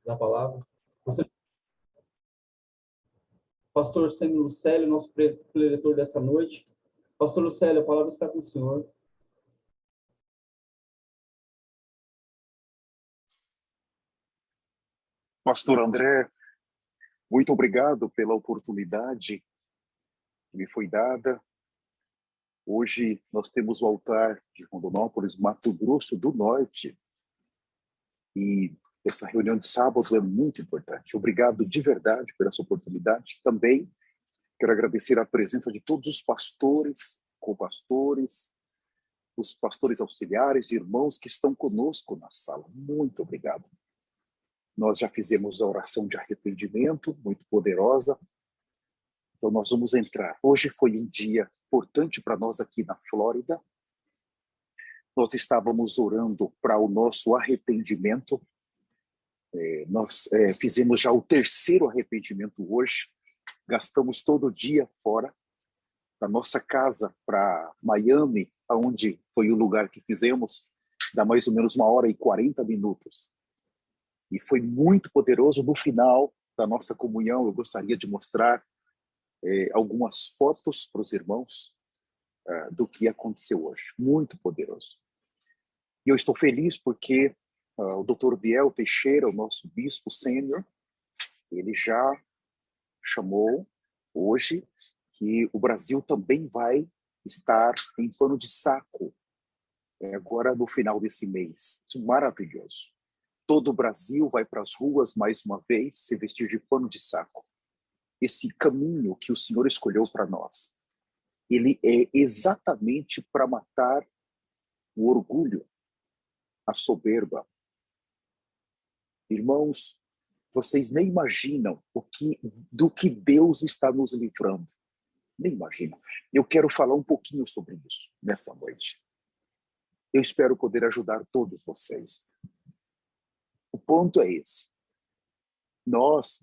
da palavra. Pastor Sêmio Lucélio, nosso preletor dessa noite. Pastor Lucélio, a palavra está com o senhor. Pastor André, muito obrigado pela oportunidade que me foi dada. Hoje nós temos o altar de Rondonópolis, Mato Grosso do Norte. E essa reunião de sábado é muito importante. Obrigado de verdade por essa oportunidade. Também quero agradecer a presença de todos os pastores, co-pastores, os pastores auxiliares, irmãos que estão conosco na sala. Muito obrigado. Nós já fizemos a oração de arrependimento, muito poderosa. Então nós vamos entrar. Hoje foi um dia importante para nós aqui na Flórida. Nós estávamos orando para o nosso arrependimento. Nós fizemos já o terceiro arrependimento hoje. Gastamos todo o dia fora da nossa casa para Miami, onde foi o lugar que fizemos. Dá mais ou menos 1h40. E foi muito poderoso. No final da nossa comunhão, eu gostaria de mostrar algumas fotos para os irmãos do que aconteceu hoje. Muito poderoso. E eu estou feliz porque o Dr. Biel Teixeira, o nosso bispo sênior, ele já chamou hoje que o Brasil também vai estar em pano de saco agora no final desse mês. Isso é maravilhoso. Todo o Brasil vai para as ruas mais uma vez se vestir de pano de saco. Esse caminho que o Senhor escolheu para nós, ele é exatamente para matar o orgulho, a soberba. Irmãos, vocês nem imaginam do que Deus está nos livrando. Nem imaginam. Eu quero falar um pouquinho sobre isso nessa noite. Eu espero poder ajudar todos vocês. O ponto é esse. Nós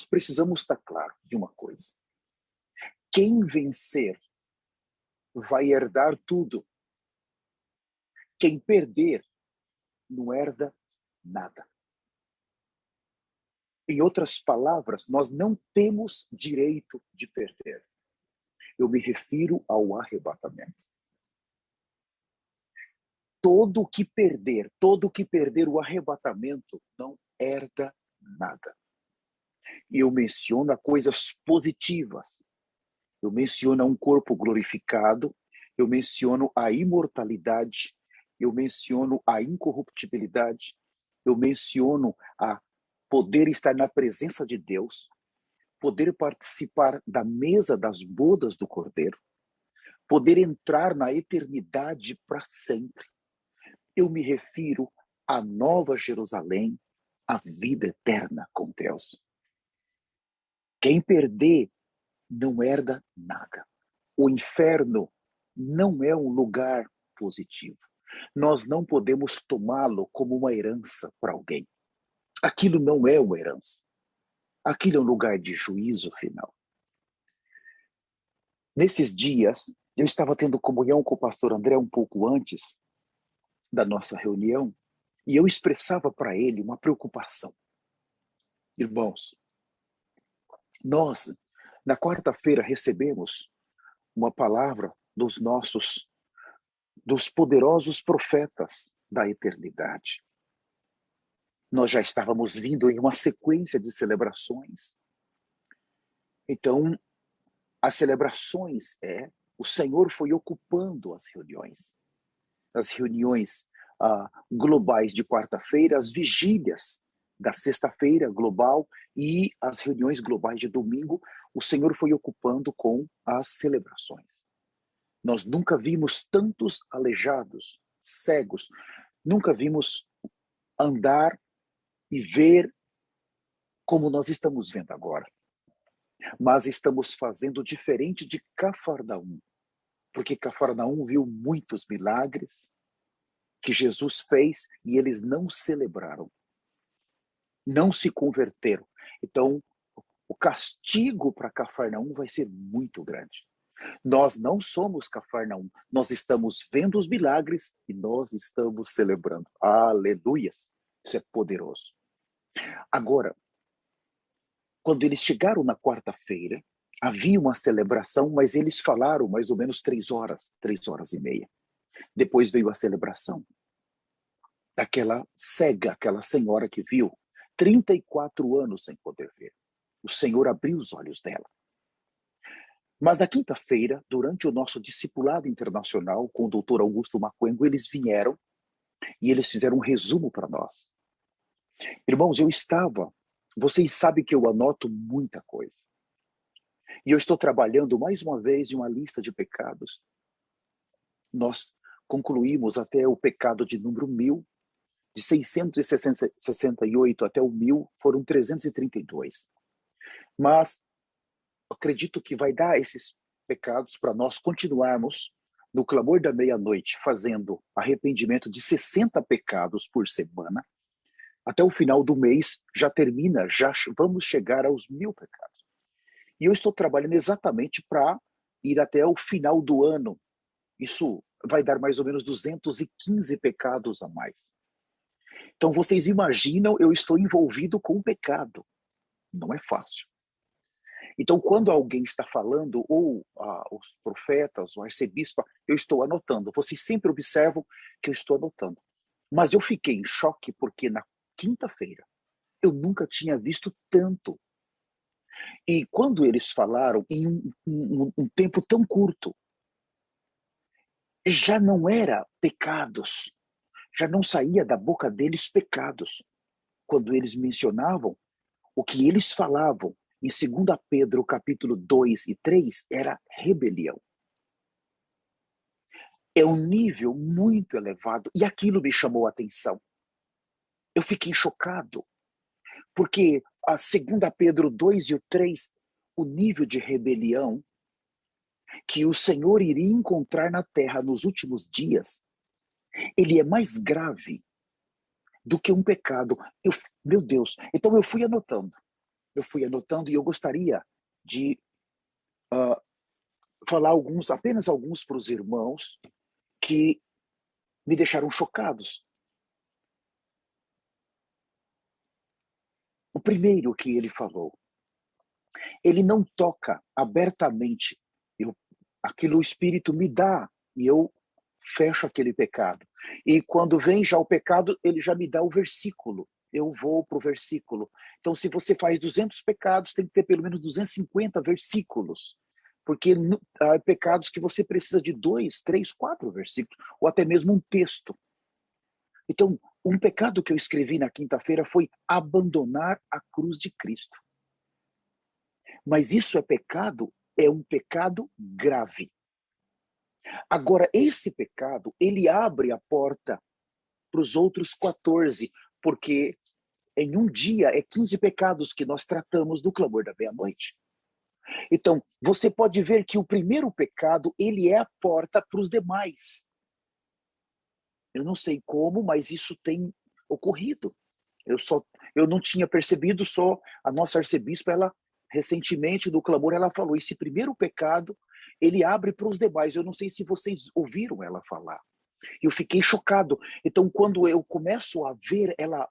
precisamos estar claro de uma coisa. Quem vencer vai herdar tudo. Quem perder não herda nada. Em outras palavras, nós não temos direito de perder. Eu me refiro ao arrebatamento. Todo que perder o arrebatamento não herda nada. E eu menciono coisas positivas. Eu menciono um corpo glorificado, eu menciono a imortalidade, eu menciono a incorruptibilidade, eu menciono a poder estar na presença de Deus, poder participar da mesa das bodas do Cordeiro, poder entrar na eternidade para sempre. Eu me refiro à Nova Jerusalém, à vida eterna com Deus. Quem perder não herda nada. O inferno não é um lugar positivo. Nós não podemos tomá-lo como uma herança para alguém. Aquilo não é uma herança. Aquilo é um lugar de juízo final. Nesses dias, eu estava tendo comunhão com o pastor André um pouco antes da nossa reunião, e eu expressava para ele uma preocupação. Irmãos, nós, na quarta-feira, recebemos uma palavra dos poderosos profetas da eternidade. Nós já estávamos vindo em uma sequência de celebrações. Então, as celebrações, o Senhor foi ocupando as reuniões globais de quarta-feira, as vigílias da sexta-feira global e as reuniões globais de domingo, o Senhor foi ocupando com as celebrações. Nós nunca vimos tantos aleijados, cegos, nunca vimos andar e ver como nós estamos vendo agora. Mas estamos fazendo diferente de Cafarnaum, porque Cafarnaum viu muitos milagres que Jesus fez e eles não celebraram, não se converteram. Então, o castigo para Cafarnaum vai ser muito grande. Nós não somos Cafarnaum, nós estamos vendo os milagres e nós estamos celebrando. Aleluias! Isso é poderoso. Agora, quando eles chegaram na quarta-feira, havia uma celebração, mas eles falaram mais ou menos 3 horas e meia. Depois veio a celebração daquela cega, aquela senhora que viu 34 anos sem poder ver. O Senhor abriu os olhos dela. Mas na quinta-feira, durante o nosso discipulado internacional com o Dr. Augusto Macuengo, eles vieram e eles fizeram um resumo para nós. Irmãos, vocês sabem que eu anoto muita coisa. E eu estou trabalhando mais uma vez em uma lista de pecados. Nós concluímos até o pecado de número 1000, de 668 até o 1000 foram 332. Mas acredito que vai dar esses pecados para nós continuarmos no clamor da meia-noite, fazendo arrependimento de 60 pecados por semana. Até o final do mês já termina, já vamos chegar aos 1000 pecados. E eu estou trabalhando exatamente para ir até o final do ano. Isso vai dar mais ou menos 215 pecados a mais. Então vocês imaginam, eu estou envolvido com o pecado. Não é fácil. Então, quando alguém está falando, ou os profetas, o arcebispo, eu estou anotando. Vocês sempre observam que eu estou anotando. Mas eu fiquei em choque porque na quinta-feira eu nunca tinha visto tanto. E quando eles falaram em um tempo tão curto, já não era pecados, já não saía da boca deles pecados. Quando eles mencionavam, o que eles falavam em 2 Pedro capítulo 2 e 3 era rebelião. É um nível muito elevado e aquilo me chamou a atenção. Eu fiquei chocado, porque a 2 Pedro 2 e o 3, o nível de rebelião que o Senhor iria encontrar na terra nos últimos dias, ele é mais grave do que um pecado. Meu Deus, então eu fui anotando e eu gostaria de falar apenas alguns para os irmãos que me deixaram chocados. O primeiro que ele falou, ele não toca abertamente, aquilo o Espírito me dá e eu fecho aquele pecado. E quando vem já o pecado, ele já me dá o versículo. Eu vou para o versículo. Então, se você faz 200 pecados, tem que ter pelo menos 250 versículos. Porque há pecados que você precisa de 2, 3, 4 versículos, ou até mesmo um texto. Então, um pecado que eu escrevi na quinta-feira foi abandonar a cruz de Cristo. Mas isso é um pecado grave. Agora, esse pecado, ele abre a porta para os outros 14, porque em um dia é 15 pecados que nós tratamos do clamor da meia-noite. Então, você pode ver que o primeiro pecado, ele é a porta para os demais. Eu não sei como, mas isso tem ocorrido. Eu não tinha percebido, só a nossa arcebispa, ela recentemente no clamor, ela falou, esse primeiro pecado, ele abre para os demais. Eu não sei se vocês ouviram ela falar. Eu fiquei chocado. Então, quando eu começo a ver ela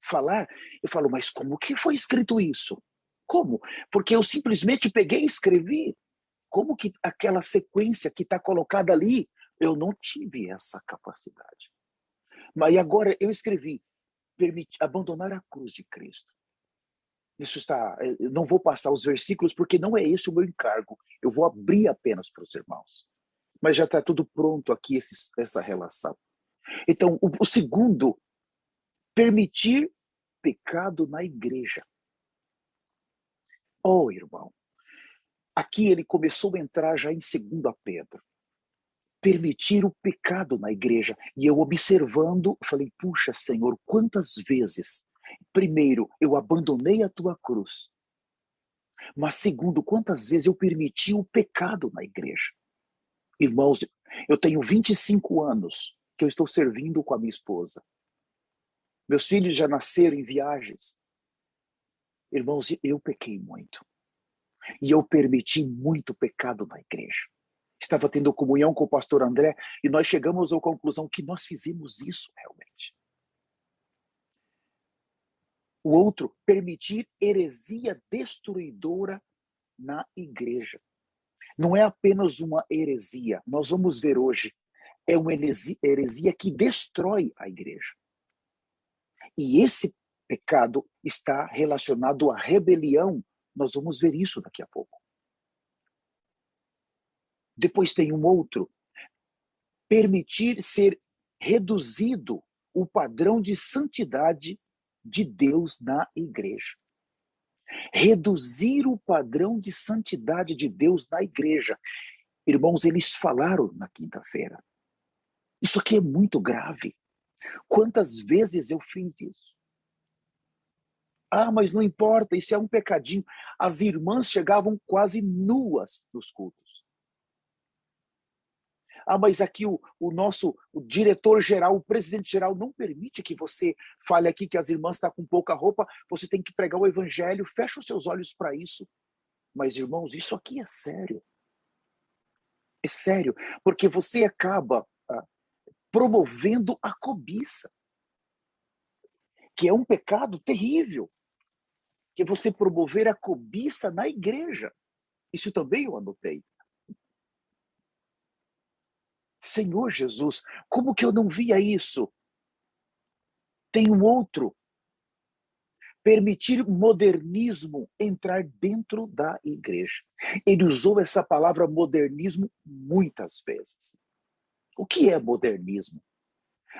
falar, eu falo, mas como que foi escrito isso? Como? Porque eu simplesmente peguei e escrevi. Como que aquela sequência que está colocada ali, eu não tive essa capacidade. Mas agora eu escrevi, abandonar a cruz de Cristo. Isso está, eu não vou passar os versículos porque não é esse o meu encargo. Eu vou abrir apenas para os irmãos. Mas já está tudo pronto aqui, essa relação. Então, o segundo, permitir pecado na igreja. Oh, irmão, aqui ele começou a entrar já em 2 Pedro. Permitir o pecado na igreja. E eu observando, falei, puxa, Senhor, quantas vezes, primeiro, eu abandonei a tua cruz, mas segundo, quantas vezes eu permiti o pecado na igreja. Irmãos, eu tenho 25 anos que eu estou servindo com a minha esposa. Meus filhos já nasceram em viagens. Irmãos, eu pequei muito. E eu permiti muito pecado na igreja. Estava tendo comunhão com o pastor André e nós chegamos à conclusão que nós fizemos isso realmente. O outro, permitir heresia destruidora na igreja. Não é apenas uma heresia, nós vamos ver hoje, é uma heresia que destrói a igreja. E esse pecado está relacionado à rebelião. Nós vamos ver isso daqui a pouco. Depois tem um outro, permitir ser reduzido o padrão de santidade de Deus na igreja. Reduzir o padrão de santidade de Deus na igreja. Irmãos, eles falaram na quinta-feira. Isso aqui é muito grave. Quantas vezes eu fiz isso? Ah, mas não importa, isso é um pecadinho. As irmãs chegavam quase nuas nos cultos. Ah, mas aqui o diretor-geral, o presidente-geral não permite que você fale aqui que as irmãs estão com pouca roupa, você tem que pregar o evangelho, fecha os seus olhos para isso. Mas, irmãos, isso aqui é sério. É sério, porque você acaba promovendo a cobiça, que é um pecado terrível, que é você promover a cobiça na igreja. Isso também eu anotei. Senhor Jesus, como que eu não via isso? Tem um outro. Permitir modernismo entrar dentro da igreja. Ele usou essa palavra modernismo muitas vezes. O que é modernismo?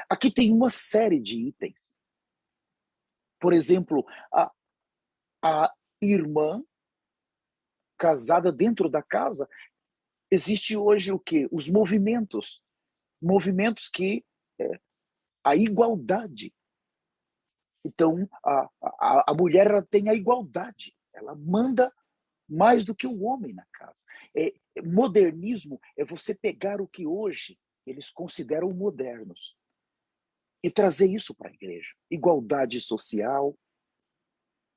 Aqui tem uma série de itens. Por exemplo, a irmã casada dentro da casa. Existe hoje o quê? Os movimentos. Movimentos que a igualdade. Então, a mulher ela tem a igualdade. Ela manda mais do que o homem na casa. Modernismo é você pegar o que hoje eles consideram modernos e trazer isso para a igreja. Igualdade social.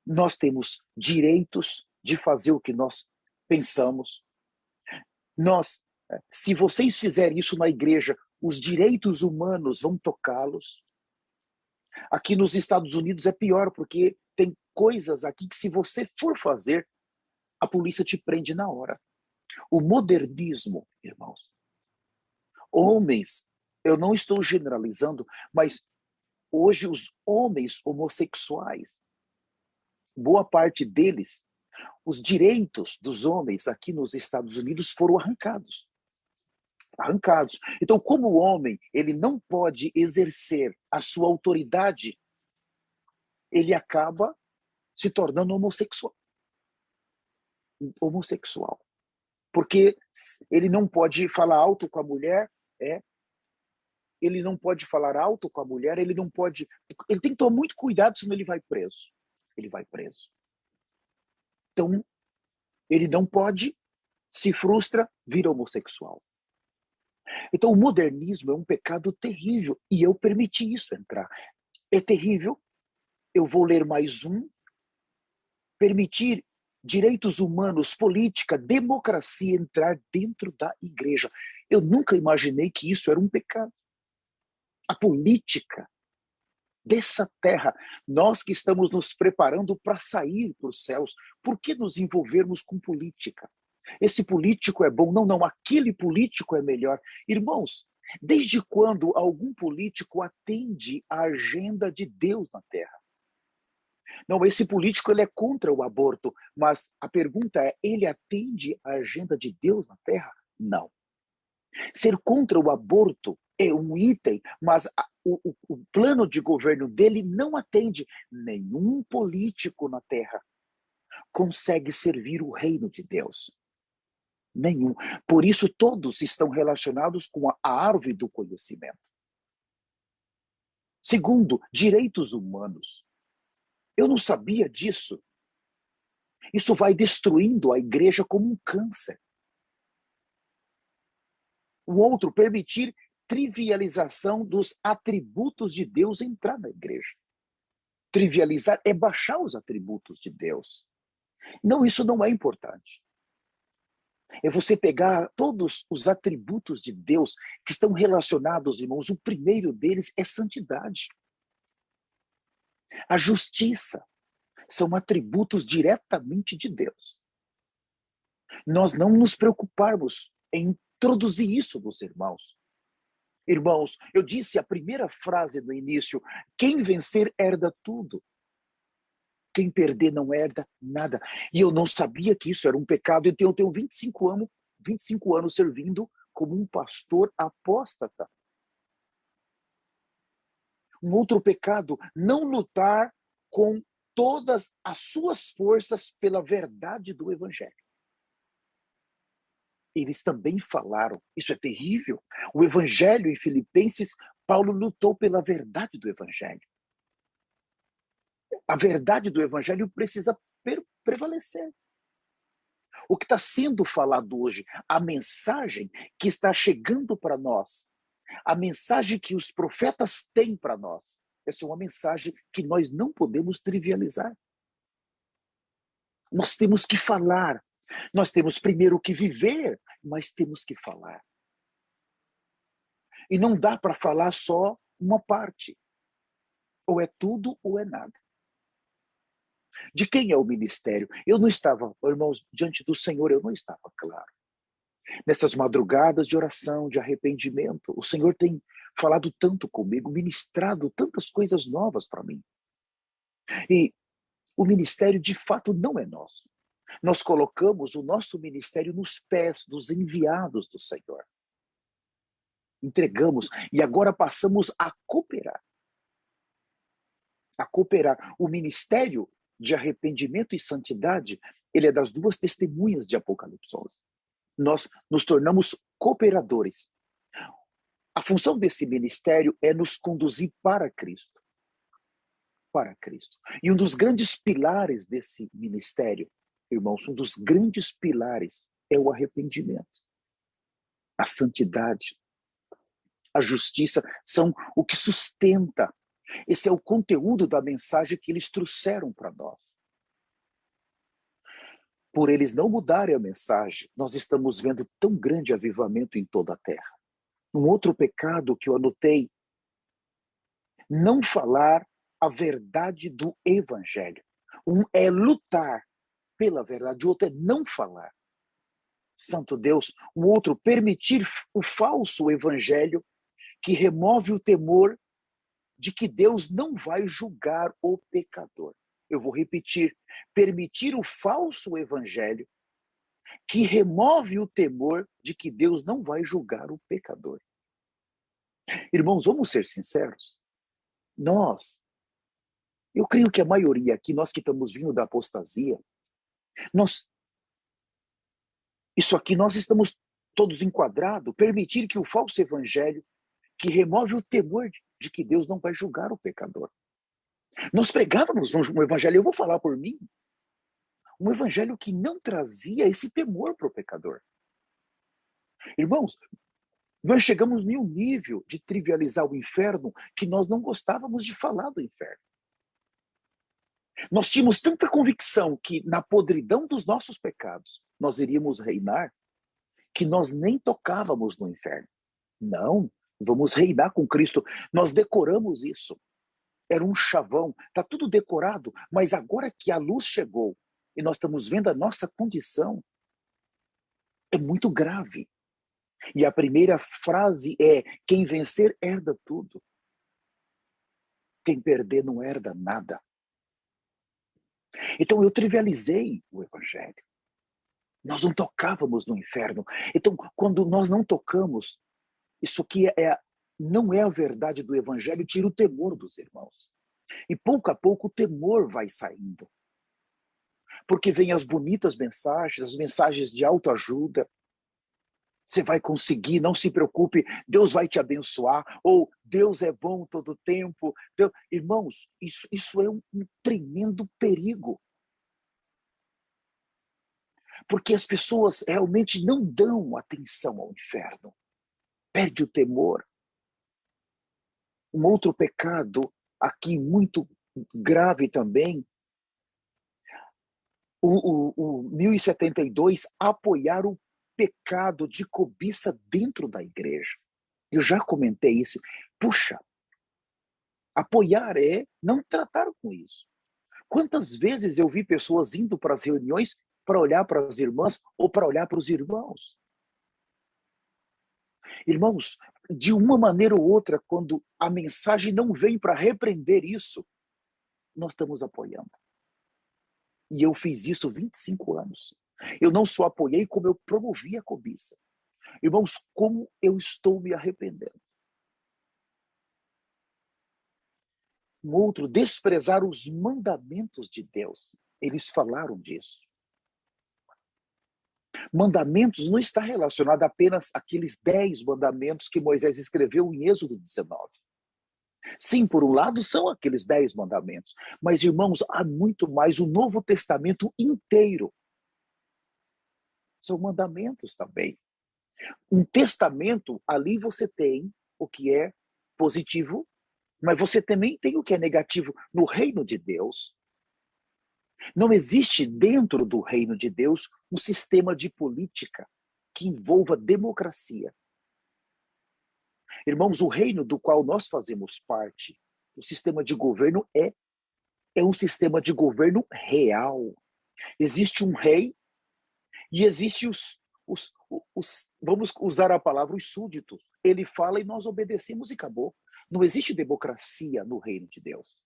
Nós temos direitos de fazer o que nós pensamos. Se vocês fizerem isso na igreja, os direitos humanos vão tocá-los. Aqui nos Estados Unidos é pior, porque tem coisas aqui que se você for fazer, a polícia te prende na hora. O modernismo, irmãos. Homens, eu não estou generalizando, mas hoje os homens homossexuais, boa parte deles, os direitos dos homens aqui nos Estados Unidos foram arrancados. Então, como o homem ele não pode exercer a sua autoridade, ele acaba se tornando homossexual. Porque ele não pode falar alto com a mulher, ele não pode falar alto com a mulher, ele tem que tomar muito cuidado, senão ele vai preso. Então, ele não pode, se frustra, vira homossexual. Então, o modernismo é um pecado terrível, e eu permiti isso entrar. É terrível. Eu vou ler mais um. Permitir direitos humanos, política, democracia entrar dentro da igreja. Eu nunca imaginei que isso era um pecado. A política dessa terra, nós que estamos nos preparando para sair para os céus, por que nos envolvermos com política? Esse político é bom. Não, aquele político é melhor. Irmãos, desde quando algum político atende à agenda de Deus na terra? Não, esse político ele é contra o aborto, mas a pergunta é, ele atende à agenda de Deus na terra? Não. Ser contra o aborto é um item, mas o plano de governo dele não atende. Nenhum político na terra consegue servir o reino de Deus. Nenhum. Por isso, todos estão relacionados com a árvore do conhecimento. Segundo, direitos humanos. Eu não sabia disso. Isso vai destruindo a igreja como um câncer. O outro, permitir trivialização dos atributos de Deus entrar na igreja. Trivializar é baixar os atributos de Deus. Não, isso não é importante. É você pegar todos os atributos de Deus que estão relacionados, irmãos. O primeiro deles é santidade. A justiça. São atributos diretamente de Deus. Nós não nos preocuparmos em introduzir isso nos irmãos. Irmãos, eu disse a primeira frase no início: quem vencer herda tudo. Quem perder não herda nada. E eu não sabia que isso era um pecado. Então eu tenho 25 anos servindo como um pastor apóstata. Um outro pecado, não lutar com todas as suas forças pela verdade do evangelho. Eles também falaram, isso é terrível. O evangelho em Filipenses, Paulo lutou pela verdade do evangelho. A verdade do evangelho precisa prevalecer. O que está sendo falado hoje, a mensagem que está chegando para nós, a mensagem que os profetas têm para nós, essa é uma mensagem que nós não podemos trivializar. Nós temos que falar. Nós temos primeiro que viver, mas temos que falar. E não dá para falar só uma parte. Ou é tudo ou é nada. De quem é o ministério? Eu não estava, irmãos, diante do Senhor, eu não estava claro. Nessas madrugadas de oração, de arrependimento, o Senhor tem falado tanto comigo, ministrado tantas coisas novas para mim. E o ministério, de fato, não é nosso. Nós colocamos o nosso ministério nos pés dos enviados do Senhor. Entregamos e agora passamos a cooperar. A cooperar. O ministério de arrependimento e santidade, ele é das duas testemunhas de Apocalipse 11. Nós nos tornamos cooperadores. A função desse ministério é nos conduzir para Cristo. Para Cristo. E um dos grandes pilares desse ministério, irmãos, um dos grandes pilares é o arrependimento. A santidade, a justiça são o que sustenta. Esse é o conteúdo da mensagem que eles trouxeram para nós. Por eles não mudarem a mensagem, nós estamos vendo tão grande avivamento em toda a terra. Um outro pecado que eu anotei, não falar a verdade do evangelho. Um é lutar pela verdade, o outro é não falar. Santo Deus, o outro, permitir o falso evangelho que remove o temor de que Deus não vai julgar o pecador. Eu vou repetir, permitir o falso evangelho que remove o temor de que Deus não vai julgar o pecador. Irmãos, vamos ser sinceros. Eu creio que a maioria aqui, nós que estamos vindo da apostasia, isso aqui nós estamos todos enquadrados, permitir que o falso evangelho que remove o temor de que Deus não vai julgar o pecador. Nós pregávamos um evangelho, eu vou falar por mim, um evangelho que não trazia esse temor para o pecador. Irmãos, nós chegamos em um nível de trivializar o inferno que nós não gostávamos de falar do inferno. Nós tínhamos tanta convicção que na podridão dos nossos pecados nós iríamos reinar, que nós nem tocávamos no inferno. Não, vamos reinar com Cristo. Nós decoramos isso. Era um chavão, está tudo decorado, mas agora que a luz chegou e nós estamos vendo a nossa condição, é muito grave. E a primeira frase é: quem vencer herda tudo. Quem perder não herda nada. Então eu trivializei o evangelho. Nós não tocávamos no inferno. Então, quando nós não tocamos, isso aqui não é a verdade do evangelho, tira o temor dos irmãos. E pouco a pouco o temor vai saindo. Porque vem as bonitas mensagens, as mensagens de autoajuda. Você vai conseguir, não se preocupe, Deus vai te abençoar, ou Deus é bom todo tempo. Irmãos, isso é um tremendo perigo. Porque as pessoas realmente não dão atenção ao inferno. Perde o temor. Um outro pecado, aqui muito grave também, o 1072, apoiar o pecado de cobiça dentro da igreja. Eu já comentei isso. Puxa, apoiar é não tratar com isso. Quantas vezes eu vi pessoas indo para as reuniões para olhar para as irmãs ou para olhar para os irmãos? Irmãos, de uma maneira ou outra, quando a mensagem não vem para repreender isso, nós estamos apoiando. E eu fiz isso 25 anos. Eu não só apoiei, como eu promovi a cobiça. Irmãos, como eu estou me arrependendo. Um outro, desprezar os mandamentos de Deus. Eles falaram disso. Mandamentos não está relacionado apenas àqueles 10 mandamentos que Moisés escreveu em Êxodo 19. Sim, por um lado são aqueles 10 mandamentos, mas irmãos, há muito mais, o Novo Testamento inteiro são mandamentos também. Um testamento, ali você tem o que é positivo, mas você também tem o que é negativo. No reino de Deus, não existe dentro do reino de Deus um sistema de política que envolva democracia. Irmãos, o reino do qual nós fazemos parte, o sistema de governo é um sistema de governo real. Existe um rei e existe vamos usar a palavra, os súditos. Ele fala e nós obedecemos e acabou. Não existe democracia no reino de Deus.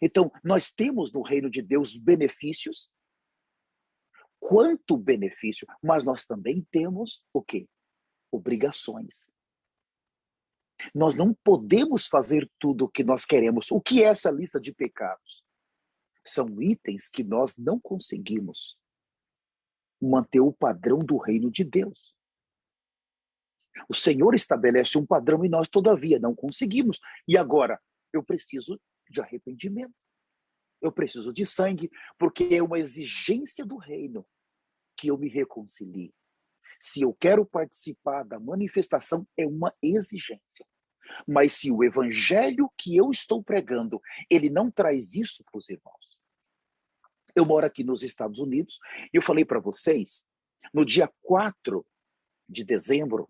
Então, nós temos no reino de Deus benefícios, quanto benefício, mas nós também temos o quê? Obrigações. Nós não podemos fazer tudo o que nós queremos. O que é essa lista de pecados? São itens que nós não conseguimos manter o padrão do reino de Deus. O Senhor estabelece um padrão e nós, todavia, não conseguimos. E agora, eu preciso de arrependimento. Eu preciso de sangue, porque é uma exigência do reino que eu me reconcilie. Se eu quero participar da manifestação, é uma exigência. Mas se o evangelho que eu estou pregando, ele não traz isso para os irmãos. Eu moro aqui nos Estados Unidos, e eu falei para vocês, no dia 4 de dezembro,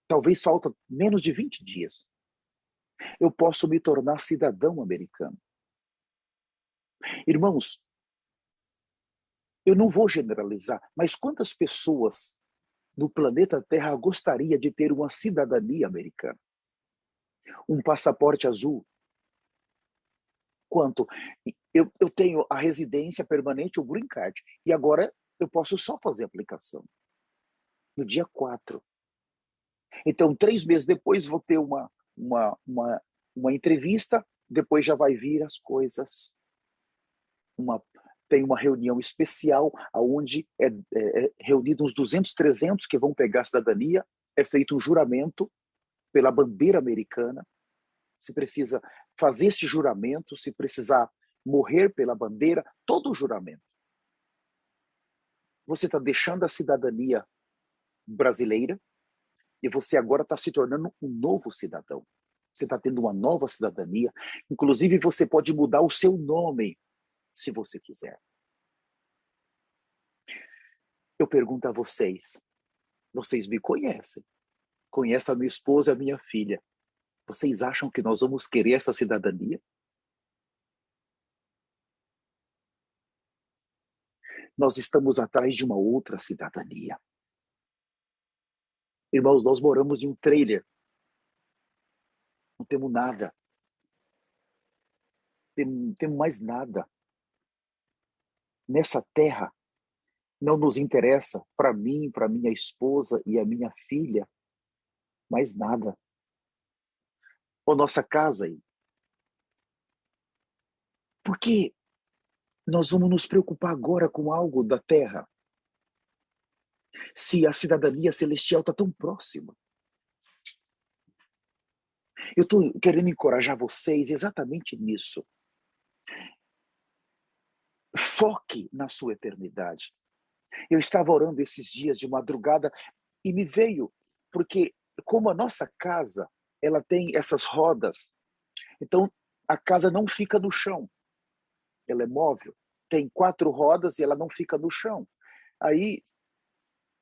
talvez falta menos de 20 dias, eu posso me tornar cidadão americano. Irmãos, eu não vou generalizar, mas quantas pessoas no planeta Terra gostaria de ter uma cidadania americana? Um passaporte azul? Quanto? Eu tenho a residência permanente, o green card, e agora eu posso só fazer a aplicação. No dia 4. Então, 3 meses depois, vou ter uma entrevista, depois já vai vir as coisas. Tem uma reunião especial, onde é reunido uns 200, 300 que vão pegar a cidadania, é feito um juramento pela bandeira americana. Se precisa fazer esse juramento, se precisar morrer pela bandeira, todo o juramento. Você está deixando a cidadania brasileira e você agora está se tornando um novo cidadão. Você está tendo uma nova cidadania. Inclusive, você pode mudar o seu nome, se você quiser. Eu pergunto a vocês me conhecem? Conhecem a minha esposa e a minha filha. Vocês acham que nós vamos querer essa cidadania? Nós estamos atrás de uma outra cidadania. Irmãos, nós moramos em um trailer. Não temos nada. Não temos mais nada. Nessa terra, não nos interessa, para mim, para minha esposa e a minha filha, mais nada. Ou nossa casa aí. Por que nós vamos nos preocupar agora com algo da terra, se a cidadania celestial está tão próxima? Eu estou querendo encorajar vocês exatamente nisso. Foque na sua eternidade. Eu estava orando esses dias de madrugada e me veio, porque como a nossa casa, ela tem essas rodas, então a casa não fica no chão, ela é móvel, tem 4 rodas e ela não fica no chão. Aí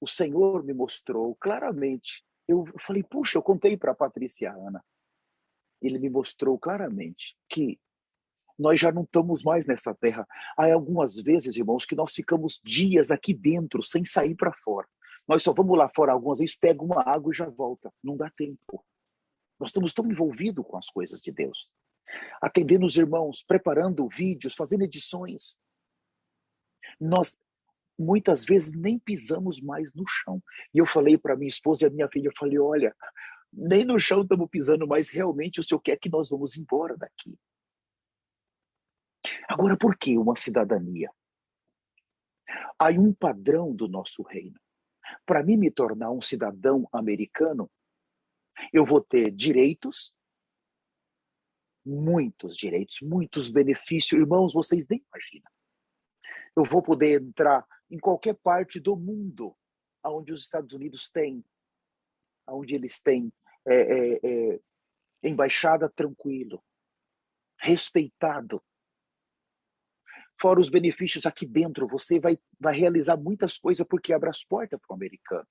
o Senhor me mostrou claramente, eu falei, puxa, eu contei para a Patrícia e a Ana, ele me mostrou claramente que Nós já não estamos mais nessa terra. Há algumas vezes, irmãos, que nós ficamos dias aqui dentro, sem sair para fora. Nós só vamos lá fora algumas vezes, pega uma água e já volta. Não dá tempo. Nós estamos tão envolvidos com as coisas de Deus. Atendendo os irmãos, preparando vídeos, fazendo edições. Nós, muitas vezes, nem pisamos mais no chão. E eu falei para minha esposa e a minha filha, eu falei, olha, nem no chão estamos pisando, mas realmente o Senhor quer que nós vamos embora daqui. Agora, por que uma cidadania? Há um padrão do nosso reino. Para mim me tornar um cidadão americano, eu vou ter direitos, muitos benefícios. Irmãos, vocês nem imaginam. Eu vou poder entrar em qualquer parte do mundo onde os Estados Unidos têm, onde eles têm embaixada, tranquilo, respeitado. Fora os benefícios aqui dentro, você vai realizar muitas coisas porque abre as portas para o americano.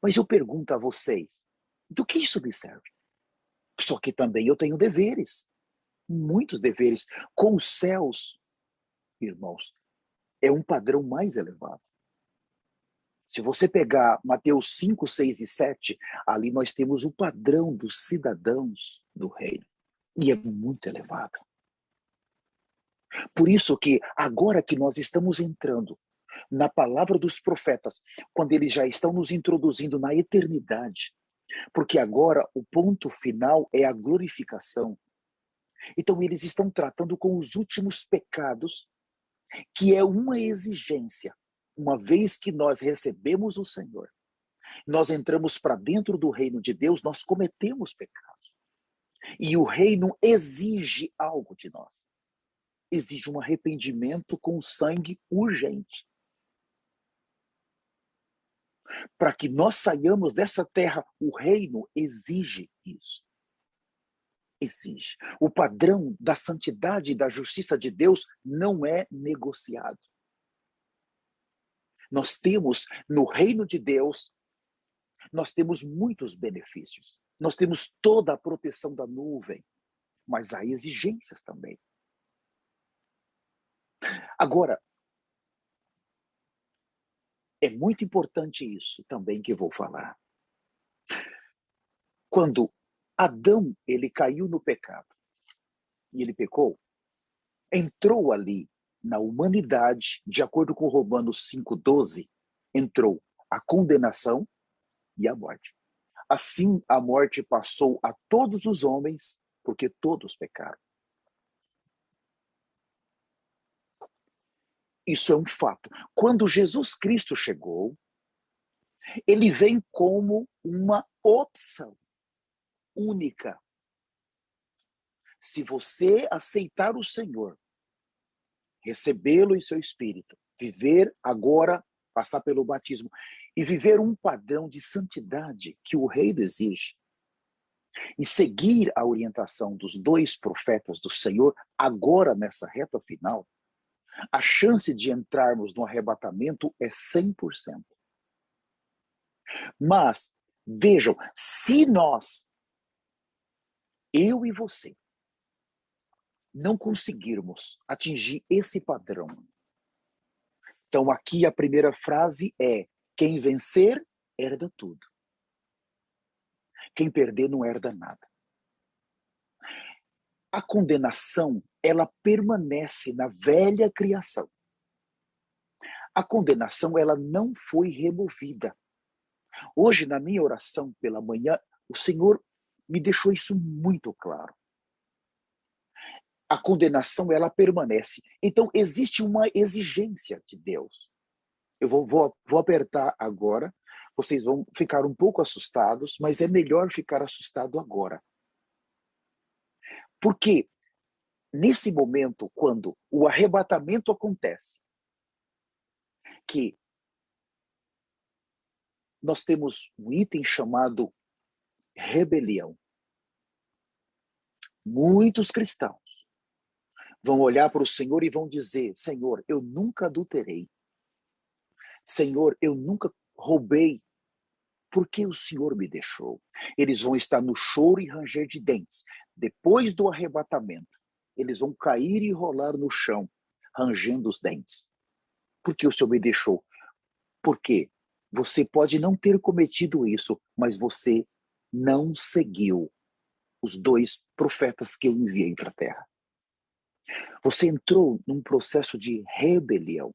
Mas eu pergunto a vocês, do que isso me serve? Só que também eu tenho deveres, muitos deveres. Com os céus, irmãos, é um padrão mais elevado. Se você pegar Mateus 5, 6 e 7, ali nós temos o padrão dos cidadãos do reino. E é muito elevado. Por isso que agora que nós estamos entrando na palavra dos profetas, quando eles já estão nos introduzindo na eternidade, porque agora o ponto final é a glorificação. Então eles estão tratando com os últimos pecados, que é uma exigência. Uma vez que nós recebemos o Senhor, nós entramos para dentro do reino de Deus, nós cometemos pecados. E o reino exige algo de nós. Exige um arrependimento com sangue urgente. Para que nós saiamos dessa terra, o reino exige isso. Exige. O padrão da santidade e da justiça de Deus não é negociado. Nós temos, no reino de Deus, nós temos muitos benefícios. Nós temos toda a proteção da nuvem, mas há exigências também. Agora, é muito importante isso também que eu vou falar. Quando Adão, ele caiu no pecado, e ele pecou, entrou ali na humanidade, de acordo com Romanos 5,12, entrou a condenação e a morte. Assim, a morte passou a todos os homens, porque todos pecaram. Isso é um fato. Quando Jesus Cristo chegou, ele vem como uma opção única. Se você aceitar o Senhor, recebê-lo em seu espírito, viver agora, passar pelo batismo, e viver um padrão de santidade que o reino exige, e seguir a orientação dos 2 profetas do Senhor, agora nessa reta final, a chance de entrarmos no arrebatamento é 100%. Mas, vejam, se nós, eu e você, não conseguirmos atingir esse padrão, então aqui a primeira frase é: quem vencer, herda tudo. Quem perder, não herda nada. A condenação, ela permanece na velha criação. A condenação, ela não foi removida. Hoje, na minha oração pela manhã, o Senhor me deixou isso muito claro. A condenação, ela permanece. Então, existe uma exigência de Deus. Eu vou apertar agora, vocês vão ficar um pouco assustados, mas é melhor ficar assustado agora. Porque nesse momento, quando o arrebatamento acontece, que nós temos um item chamado rebelião. Muitos cristãos vão olhar para o Senhor e vão dizer: Senhor, eu nunca adulterei. Senhor, eu nunca roubei. Por que o Senhor me deixou? Eles vão estar no choro e ranger de dentes. Depois do arrebatamento, eles vão cair e rolar no chão, rangendo os dentes. Porque o Senhor me deixou. Por quê? Você pode não ter cometido isso, mas você não seguiu os 2 profetas que eu enviei para a terra. Você entrou num processo de rebelião.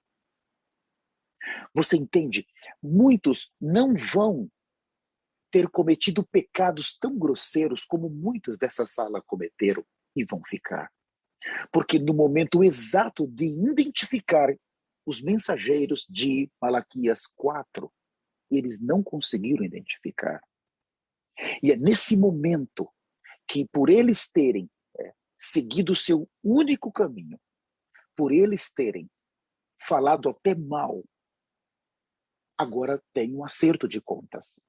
Você entende? Muitos não vão ter cometido pecados tão grosseiros como muitos dessa sala cometeram e vão ficar. Porque no momento exato de identificar os mensageiros de Malaquias 4, eles não conseguiram identificar. E é nesse momento que, por eles terem seguido o seu único caminho, por eles terem falado até mal, agora tem um acerto de contas.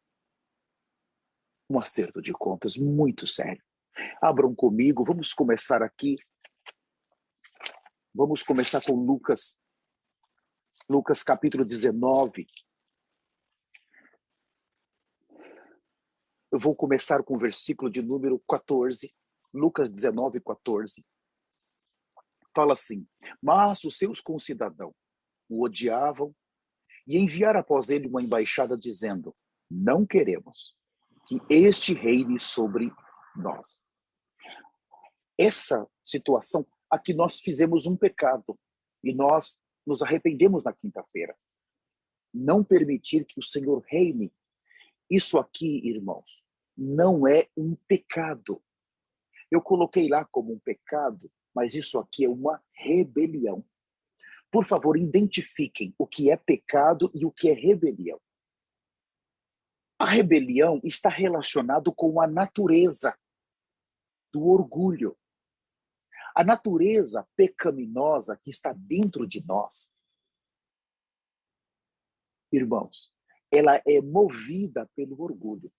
Um acerto de contas muito sério. Abram comigo, vamos começar aqui. Vamos começar com Lucas. Lucas capítulo 19. Eu vou começar com o versículo de número 14. Lucas 19, 14. Fala assim: mas os seus concidadãos o odiavam e enviaram após ele uma embaixada dizendo: não queremos que este reine sobre nós. Essa situação, aqui nós fizemos um pecado e nós nos arrependemos na quinta-feira. Não permitir que o Senhor reine. Isso aqui, irmãos, não é um pecado. Eu coloquei lá como um pecado, mas isso aqui é uma rebelião. Por favor, identifiquem o que é pecado e o que é rebelião. A rebelião está relacionado com a natureza do orgulho. A natureza pecaminosa que está dentro de nós, irmãos, ela é movida pelo orgulho.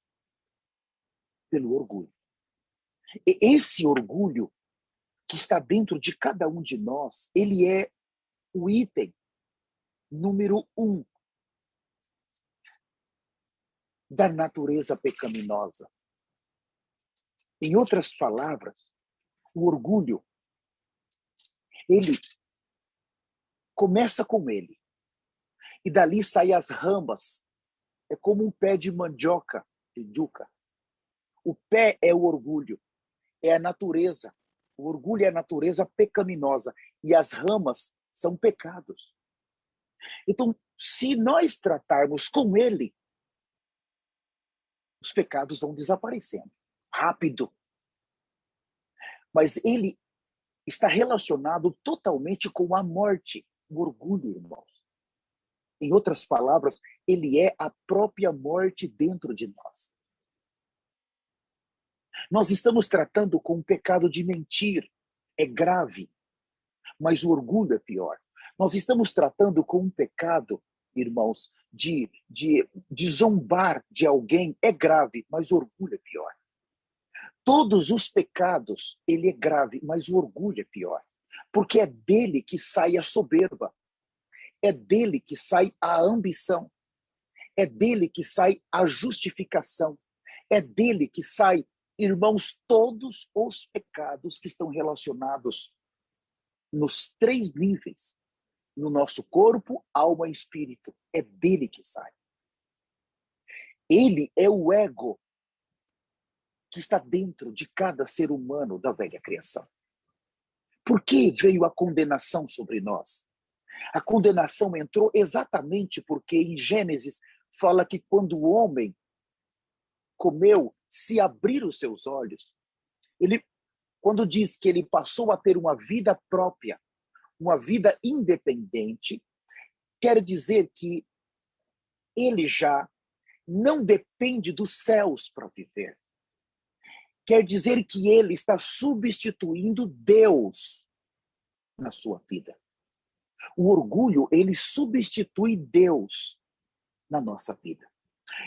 Pelo orgulho. E esse orgulho que está dentro de cada um de nós, ele é o item número 1 da natureza pecaminosa. Em outras palavras, o orgulho, ele começa com ele. E dali saem as ramas. É como um pé de mandioca, de juca. O pé é o orgulho, é a natureza. O orgulho é a natureza pecaminosa. E as ramas são pecados. Então, se nós tratarmos com ele, os pecados vão desaparecendo. Rápido. Mas ele está relacionado totalmente com a morte. O orgulho, irmãos. Em outras palavras, ele é a própria morte dentro de nós. Nós estamos tratando com o pecado de mentir. É grave. Mas o orgulho é pior. Nós estamos tratando com um pecado, irmãos, de zombar de alguém. É grave, mas o orgulho é pior. Todos os pecados, ele é grave, mas o orgulho é pior. Porque é dele que sai a soberba. É dele que sai a ambição. É dele que sai a justificação. É dele que sai, irmãos, todos os pecados que estão relacionados nos 3 níveis. No nosso corpo, alma e espírito. É dele que sai. Ele é o ego que está dentro de cada ser humano da velha criação. Por que veio a condenação sobre nós? A condenação entrou exatamente porque em Gênesis fala que quando o homem comeu, se abrir os seus olhos, quando diz que ele passou a ter uma vida própria, uma vida independente, quer dizer que ele já não depende dos céus para viver. Quer dizer que ele está substituindo Deus na sua vida. O orgulho, ele substitui Deus na nossa vida.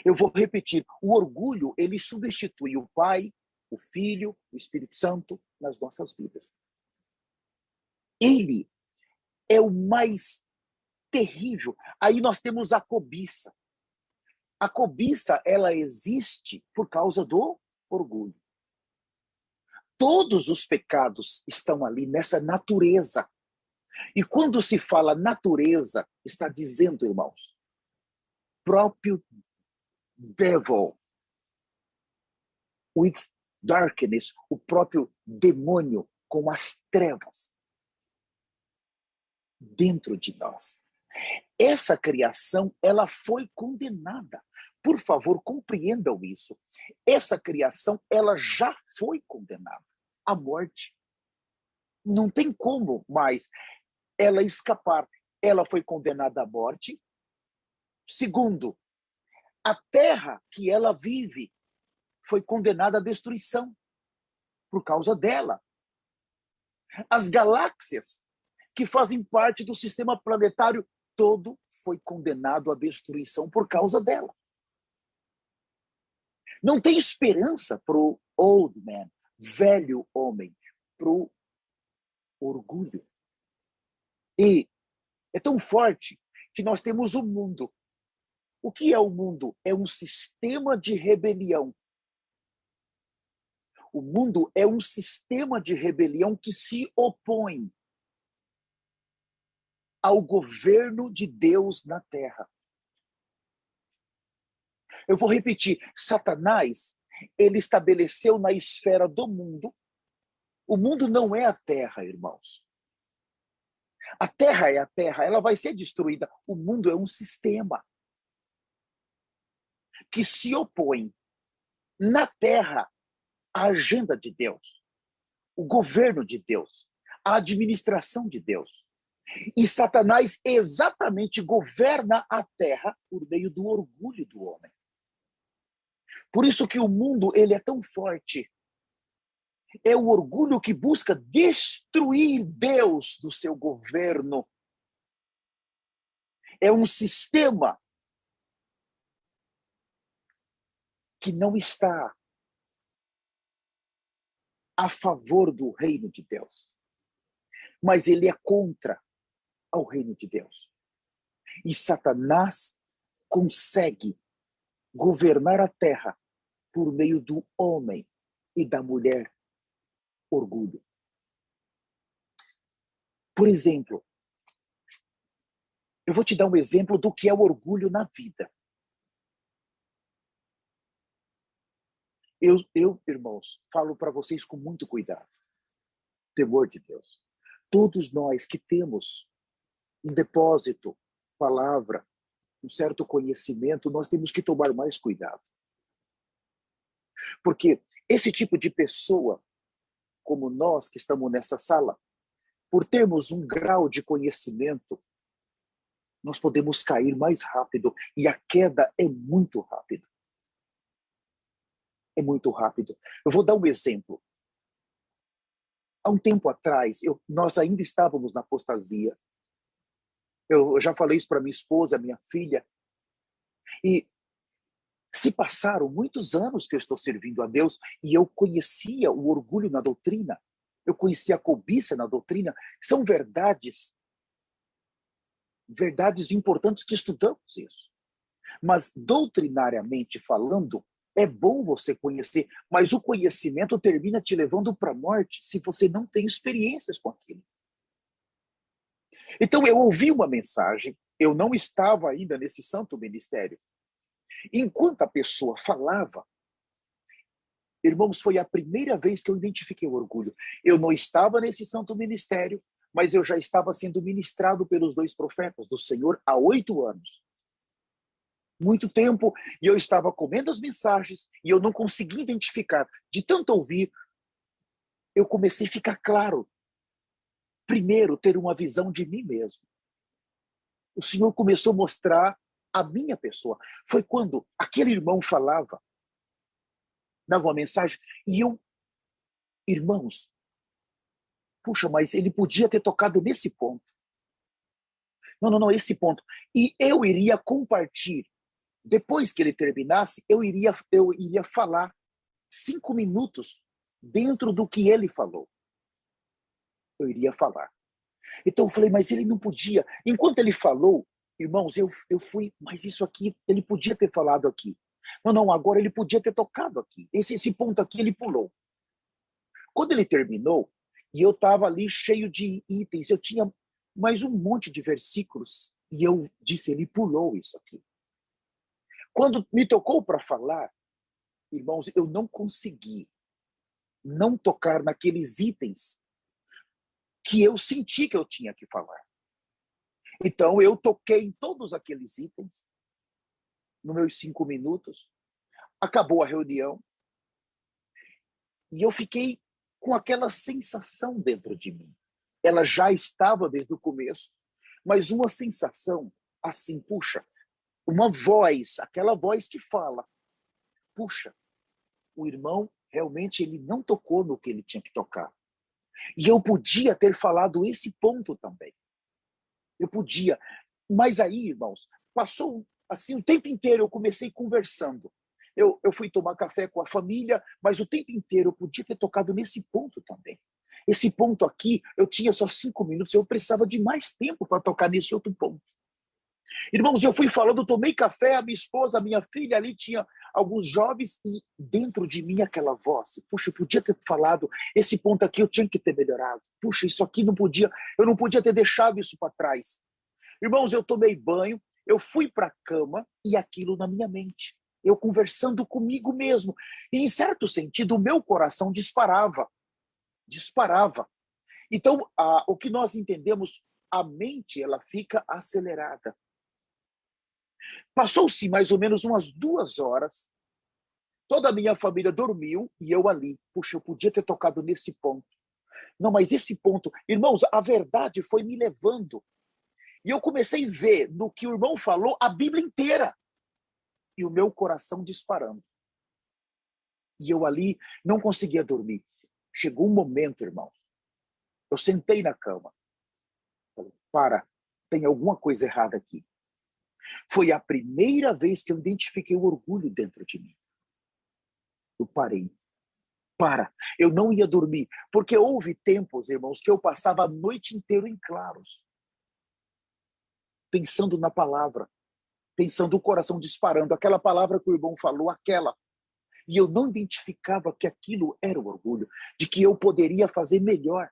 Eu vou repetir, o orgulho, ele substitui o Pai, o Filho, o Espírito Santo nas nossas vidas. Ele é o mais terrível. Aí nós temos a cobiça. A cobiça, ela existe por causa do orgulho. Todos os pecados estão ali nessa natureza. E quando se fala natureza, está dizendo, irmãos, próprio devil with darkness, o próprio demônio com as trevas dentro de nós. Essa criação, ela foi condenada. Por favor, compreendam isso. Essa criação, ela já foi condenada à morte. Não tem como mais ela escapar. Ela foi condenada à morte. Segundo, a terra que ela vive foi condenada à destruição por causa dela. As galáxias que fazem parte do sistema planetário todo foi condenado à destruição por causa dela. Não tem esperança para o old man, velho homem, para o orgulho. E é tão forte que nós temos o mundo. O que é o mundo? É um sistema de rebelião. O mundo é um sistema de rebelião que se opõe ao governo de Deus na terra. Eu vou repetir, Satanás, ele estabeleceu na esfera do mundo. O mundo não é a terra, irmãos. A terra é a terra, ela vai ser destruída. O mundo é um sistema que se opõe na terra à agenda de Deus, o governo de Deus, a administração de Deus. E Satanás exatamente governa a terra por meio do orgulho do homem. Por isso que o mundo, ele é tão forte. É o orgulho que busca destruir Deus do seu governo. É um sistema que não está a favor do reino de Deus, mas ele é contra ao reino de Deus. E Satanás consegue governar a terra por meio do homem e da mulher. Orgulho. Por exemplo, eu vou te dar um exemplo do que é o orgulho na vida. Eu irmãos, falo para vocês com muito cuidado. Temor de Deus. Todos nós que temos um depósito, palavra, um certo conhecimento, nós temos que tomar mais cuidado. Porque esse tipo de pessoa, como nós que estamos nessa sala, por termos um grau de conhecimento, nós podemos cair mais rápido. E a queda é muito rápida. É muito rápido. Eu vou dar um exemplo. Há um tempo atrás, nós ainda estávamos na apostasia. Eu já falei isso para minha esposa, minha filha. E se passaram muitos anos que eu estou servindo a Deus e eu conhecia o orgulho na doutrina. Eu conhecia a cobiça na doutrina. São verdades importantes que estudamos isso. Mas doutrinariamente falando, é bom você conhecer, mas o conhecimento termina te levando para a morte se você não tem experiências com aquilo. Então eu ouvi uma mensagem, eu não estava ainda nesse santo ministério. Enquanto a pessoa falava, irmãos, foi a primeira vez que eu identifiquei o orgulho. Eu não estava nesse santo ministério, mas eu já estava sendo ministrado pelos 2 profetas do Senhor há 8 anos. Muito tempo, e eu estava comendo as mensagens, e eu não conseguia identificar. De tanto ouvir, eu comecei a ficar claro. Primeiro, ter uma visão de mim mesmo. O Senhor começou a mostrar a minha pessoa. Foi quando aquele irmão falava, dava uma mensagem, e eu, irmãos, puxa, mas ele podia ter tocado nesse ponto. Não, esse ponto. E eu iria compartilhar. Depois que ele terminasse, eu iria falar 5 minutos dentro do que ele falou. Eu iria falar. Então eu falei, mas ele não podia. Enquanto ele falou, irmãos, eu fui, mas isso aqui, ele podia ter falado aqui. Não, agora ele podia ter tocado aqui. Esse ponto aqui ele pulou. Quando ele terminou, e eu estava ali cheio de itens, eu tinha mais um monte de versículos, e eu disse, ele pulou isso aqui. Quando me tocou para falar, irmãos, eu não consegui não tocar naqueles itens que eu senti que eu tinha que falar. Então, eu toquei em todos aqueles itens, nos meus 5 minutos, acabou a reunião, e eu fiquei com aquela sensação dentro de mim. Ela já estava desde o começo, mas uma sensação assim, puxa, uma voz, aquela voz que fala, puxa, o irmão realmente ele não tocou no que ele tinha que tocar. E eu podia ter falado esse ponto também. Eu podia. Mas aí, irmãos, passou assim o tempo inteiro, eu comecei conversando. Eu fui tomar café com a família, mas o tempo inteiro eu podia ter tocado nesse ponto também. Esse ponto aqui, eu tinha só 5 minutos, eu precisava de mais tempo para tocar nesse outro ponto. Irmãos, eu fui falando, tomei café, a minha esposa, a minha filha, ali tinha alguns jovens, e dentro de mim aquela voz, puxa, eu podia ter falado, esse ponto aqui eu tinha que ter melhorado, puxa, isso aqui não podia, eu não podia ter deixado isso para trás. Irmãos, eu tomei banho, eu fui para a cama, e aquilo na minha mente, eu conversando comigo mesmo, e em certo sentido o meu coração disparava. Então, o que nós entendemos, a mente ela fica acelerada. Passou-se mais ou menos umas 2 horas, toda a minha família dormiu e eu ali. Puxa, eu podia ter tocado nesse ponto. Não, mas esse ponto... Irmãos, a verdade foi me levando. E eu comecei a ver no que o irmão falou a Bíblia inteira. E o meu coração disparando. E eu ali não conseguia dormir. Chegou um momento, irmãos. Eu sentei na cama. Falei, tem alguma coisa errada aqui. Foi a primeira vez que eu identifiquei o orgulho dentro de mim. Eu parei. Eu não ia dormir. Porque houve tempos, irmãos, que eu passava a noite inteira em claros. Pensando na palavra. Pensando o coração disparando. Aquela palavra que o irmão falou, aquela. E eu não identificava que aquilo era o orgulho. De que eu poderia fazer melhor.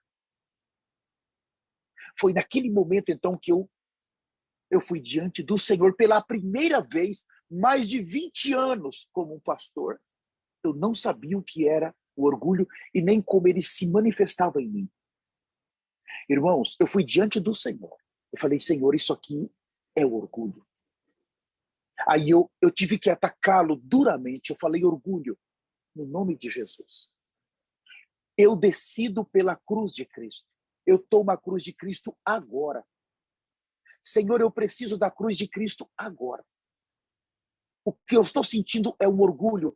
Foi naquele momento, então, que eu fui diante do Senhor pela primeira vez, mais de 20 anos como um pastor. Eu não sabia o que era o orgulho e nem como ele se manifestava em mim. Irmãos, eu fui diante do Senhor. Eu falei, Senhor, isso aqui é o orgulho. Aí eu tive que atacá-lo duramente. Eu falei, orgulho, no nome de Jesus. Eu decido pela cruz de Cristo. Eu tomo a cruz de Cristo agora. Senhor, eu preciso da cruz de Cristo agora. O que eu estou sentindo é um orgulho.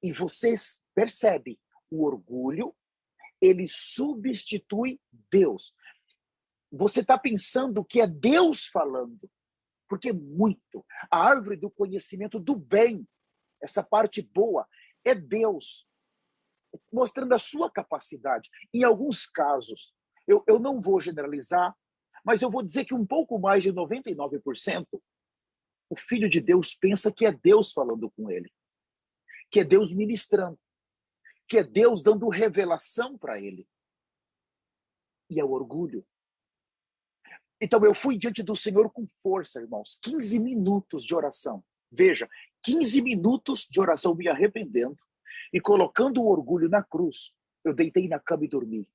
E vocês percebem, o orgulho, ele substitui Deus. Você está pensando que é Deus falando, porque muito. A árvore do conhecimento do bem, essa parte boa, é Deus, mostrando a sua capacidade. Em alguns casos, eu não vou generalizar, mas eu vou dizer que um pouco mais de 99%, o Filho de Deus pensa que é Deus falando com ele, que é Deus ministrando, que é Deus dando revelação para ele. E é o orgulho. Então eu fui diante do Senhor com força, irmãos. 15 minutos de oração. Veja, 15 minutos de oração me arrependendo e colocando o orgulho na cruz. Eu deitei na cama e dormi.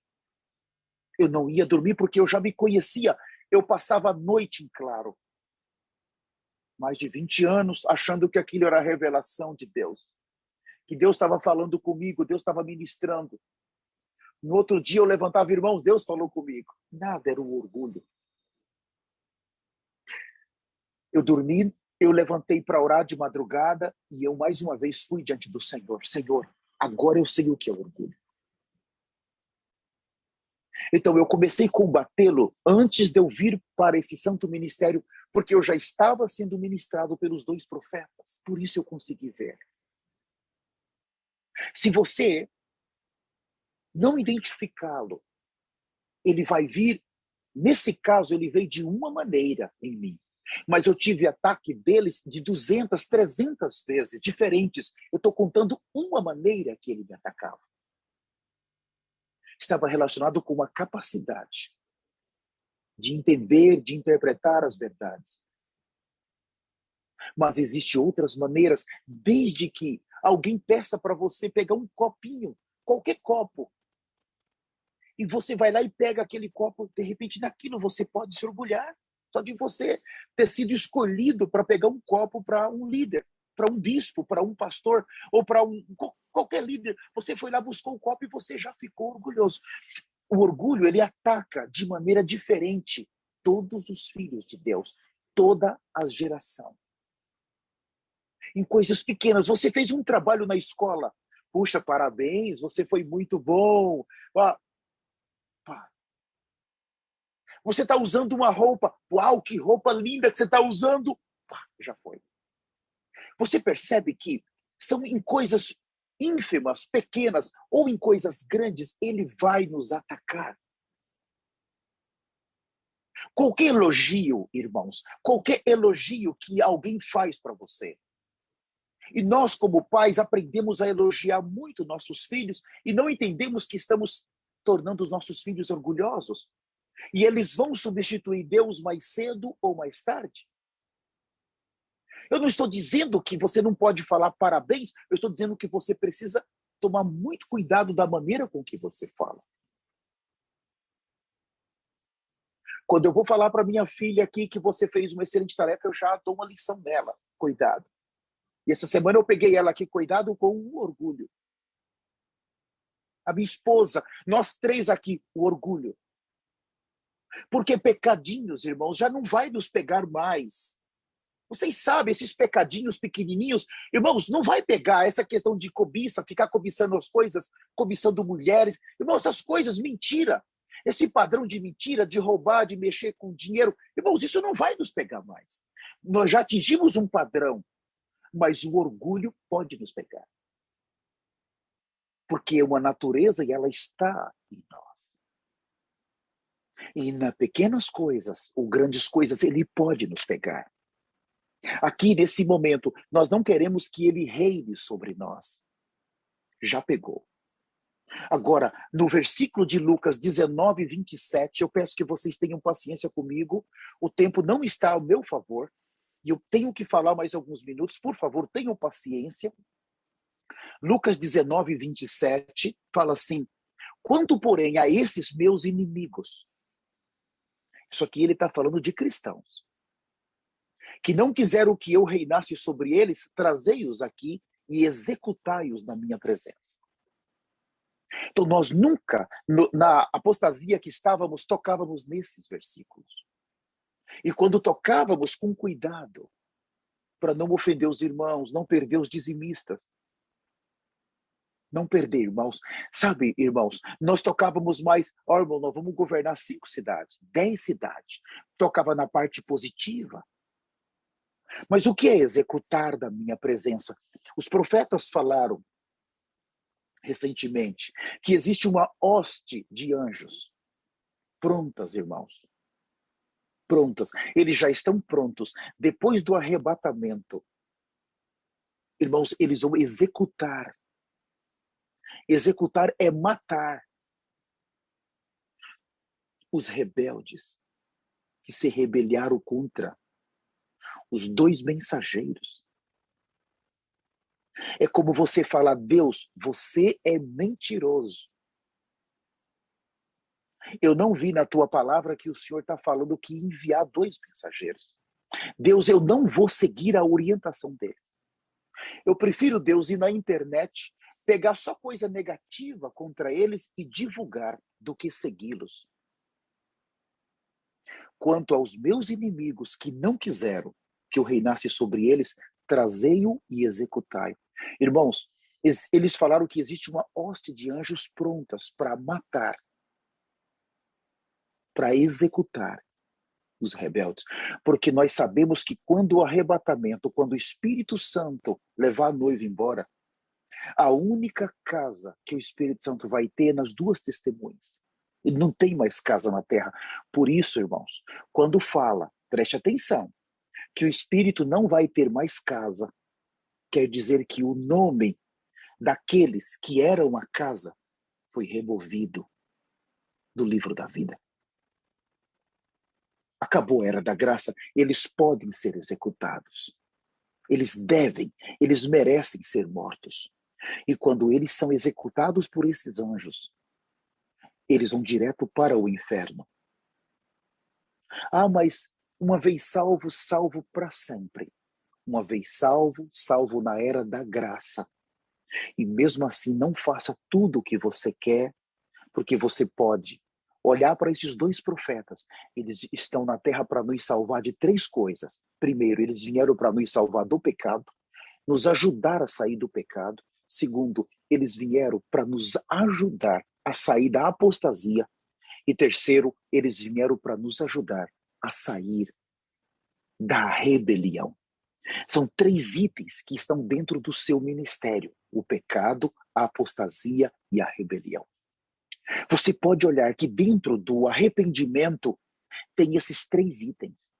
Eu não ia dormir porque eu já me conhecia. Eu passava a noite em claro. Mais de 20 anos achando que aquilo era a revelação de Deus. Que Deus estava falando comigo, Deus estava ministrando. No outro dia eu levantava, irmãos, Deus falou comigo. Nada, era o orgulho. Eu dormi, eu levantei para orar de madrugada e eu mais uma vez fui diante do Senhor. Senhor, agora eu sei o que é orgulho. Então eu comecei a combatê-lo antes de eu vir para esse santo ministério, porque eu já estava sendo ministrado pelos 2 profetas. Por isso eu consegui ver. Se você não identificá-lo, ele vai vir, nesse caso ele veio de uma maneira em mim. Mas eu tive ataque deles de 200, 300 vezes, diferentes. Eu estou contando uma maneira que ele me atacava. estava relacionado com uma capacidade de entender, de interpretar as verdades. Mas existem outras maneiras, desde que alguém peça para você pegar um copinho, qualquer copo, e você vai lá e pega aquele copo, de repente naquilo você pode se orgulhar, só de você ter sido escolhido para pegar um copo para um líder, para um bispo, para um pastor, ou para qualquer líder. Você foi lá, buscou o copo e você já ficou orgulhoso. O orgulho, ele ataca de maneira diferente todos os filhos de Deus, toda a geração. Em coisas pequenas, você fez um trabalho na escola, puxa, parabéns, você foi muito bom. Você está usando uma roupa, uau, que roupa linda que você está usando. Já foi. Você percebe que são em coisas ínfimas, pequenas, ou em coisas grandes, ele vai nos atacar. Qualquer elogio, irmãos, qualquer elogio que alguém faz para você. E nós, como pais, aprendemos a elogiar muito nossos filhos e não entendemos que estamos tornando os nossos filhos orgulhosos. E eles vão substituir Deus mais cedo ou mais tarde. Eu não estou dizendo que você não pode falar parabéns, eu estou dizendo que você precisa tomar muito cuidado da maneira com que você fala. Quando eu vou falar para minha filha aqui que você fez uma excelente tarefa, eu já dou uma lição nela. Cuidado. E essa semana eu peguei ela aqui, cuidado com o orgulho. A minha esposa, nós três aqui, o orgulho. Porque pecadinhos, irmãos, já não vai nos pegar mais. Vocês sabem, esses pecadinhos pequenininhos, irmãos, não vai pegar essa questão de cobiça, ficar cobiçando as coisas, cobiçando mulheres. Irmãos, essas coisas, mentira. Esse padrão de mentira, de roubar, de mexer com dinheiro, irmãos, isso não vai nos pegar mais. Nós já atingimos um padrão, mas o orgulho pode nos pegar. Porque é uma natureza e ela está em nós. E nas pequenas coisas, ou grandes coisas, ele pode nos pegar. Aqui, nesse momento, nós não queremos que ele reine sobre nós. Já pegou. Agora, no versículo de Lucas 19, 27, eu peço que vocês tenham paciência comigo. O tempo não está ao meu favor. E eu tenho que falar mais alguns minutos. Por favor, tenham paciência. Lucas 19, 27 fala assim: quanto, porém, a esses meus inimigos. Isso aqui ele está falando de cristãos. Que não quiseram que eu reinasse sobre eles, trazei-os aqui e executai-os na minha presença. Então nós nunca, na apostasia que estávamos, tocávamos nesses versículos. E quando tocávamos, com cuidado, para não ofender os irmãos, não perder os dizimistas. Não perder, irmãos. Sabe, irmãos, nós tocávamos mais, irmão, nós vamos governar 5 cidades, 10 cidades. Tocava na parte positiva. Mas o que é executar da minha presença? Os profetas falaram recentemente que existe uma hoste de anjos prontas, irmãos. Prontas. Eles já estão prontos. Depois do arrebatamento, irmãos, eles vão executar. Executar é matar os rebeldes que se rebelaram contra os 2 mensageiros. É como você falar: Deus, você é mentiroso. Eu não vi na tua palavra que o Senhor está falando que enviar 2 mensageiros. Deus, eu não vou seguir a orientação deles. Eu prefiro, Deus, ir na internet, pegar só coisa negativa contra eles e divulgar, do que segui-los. Quanto aos meus inimigos que não quiseram que eu reinasse sobre eles, trazei-o e executai. Irmãos, eles falaram que existe uma hoste de anjos prontas para matar, para executar os rebeldes. Porque nós sabemos que quando o arrebatamento, quando o Espírito Santo levar a noiva embora, a única casa que o Espírito Santo vai ter é nas 2 testemunhas. Ele não tem mais casa na terra. Por isso, irmãos, quando fala, preste atenção, que o Espírito não vai ter mais casa, quer dizer que o nome daqueles que eram a casa foi removido. do livro da vida. Acabou a era da graça, eles podem ser executados. Eles devem, eles merecem ser mortos. E quando eles são executados por esses anjos, eles vão direto para o inferno. Ah, mas uma vez salvo, salvo para sempre. Uma vez salvo, salvo na era da graça. E mesmo assim, não faça tudo o que você quer, porque você pode olhar para esses dois profetas. Eles estão na terra para nos salvar de três coisas. Primeiro, eles vieram para nos salvar do pecado, nos ajudar a sair do pecado. Segundo, eles vieram para nos ajudar a sair da apostasia. E terceiro, eles vieram para nos ajudar a sair da rebelião. São três itens que estão dentro do seu ministério: o pecado, a apostasia e a rebelião. Você pode olhar que dentro do arrependimento tem esses três itens.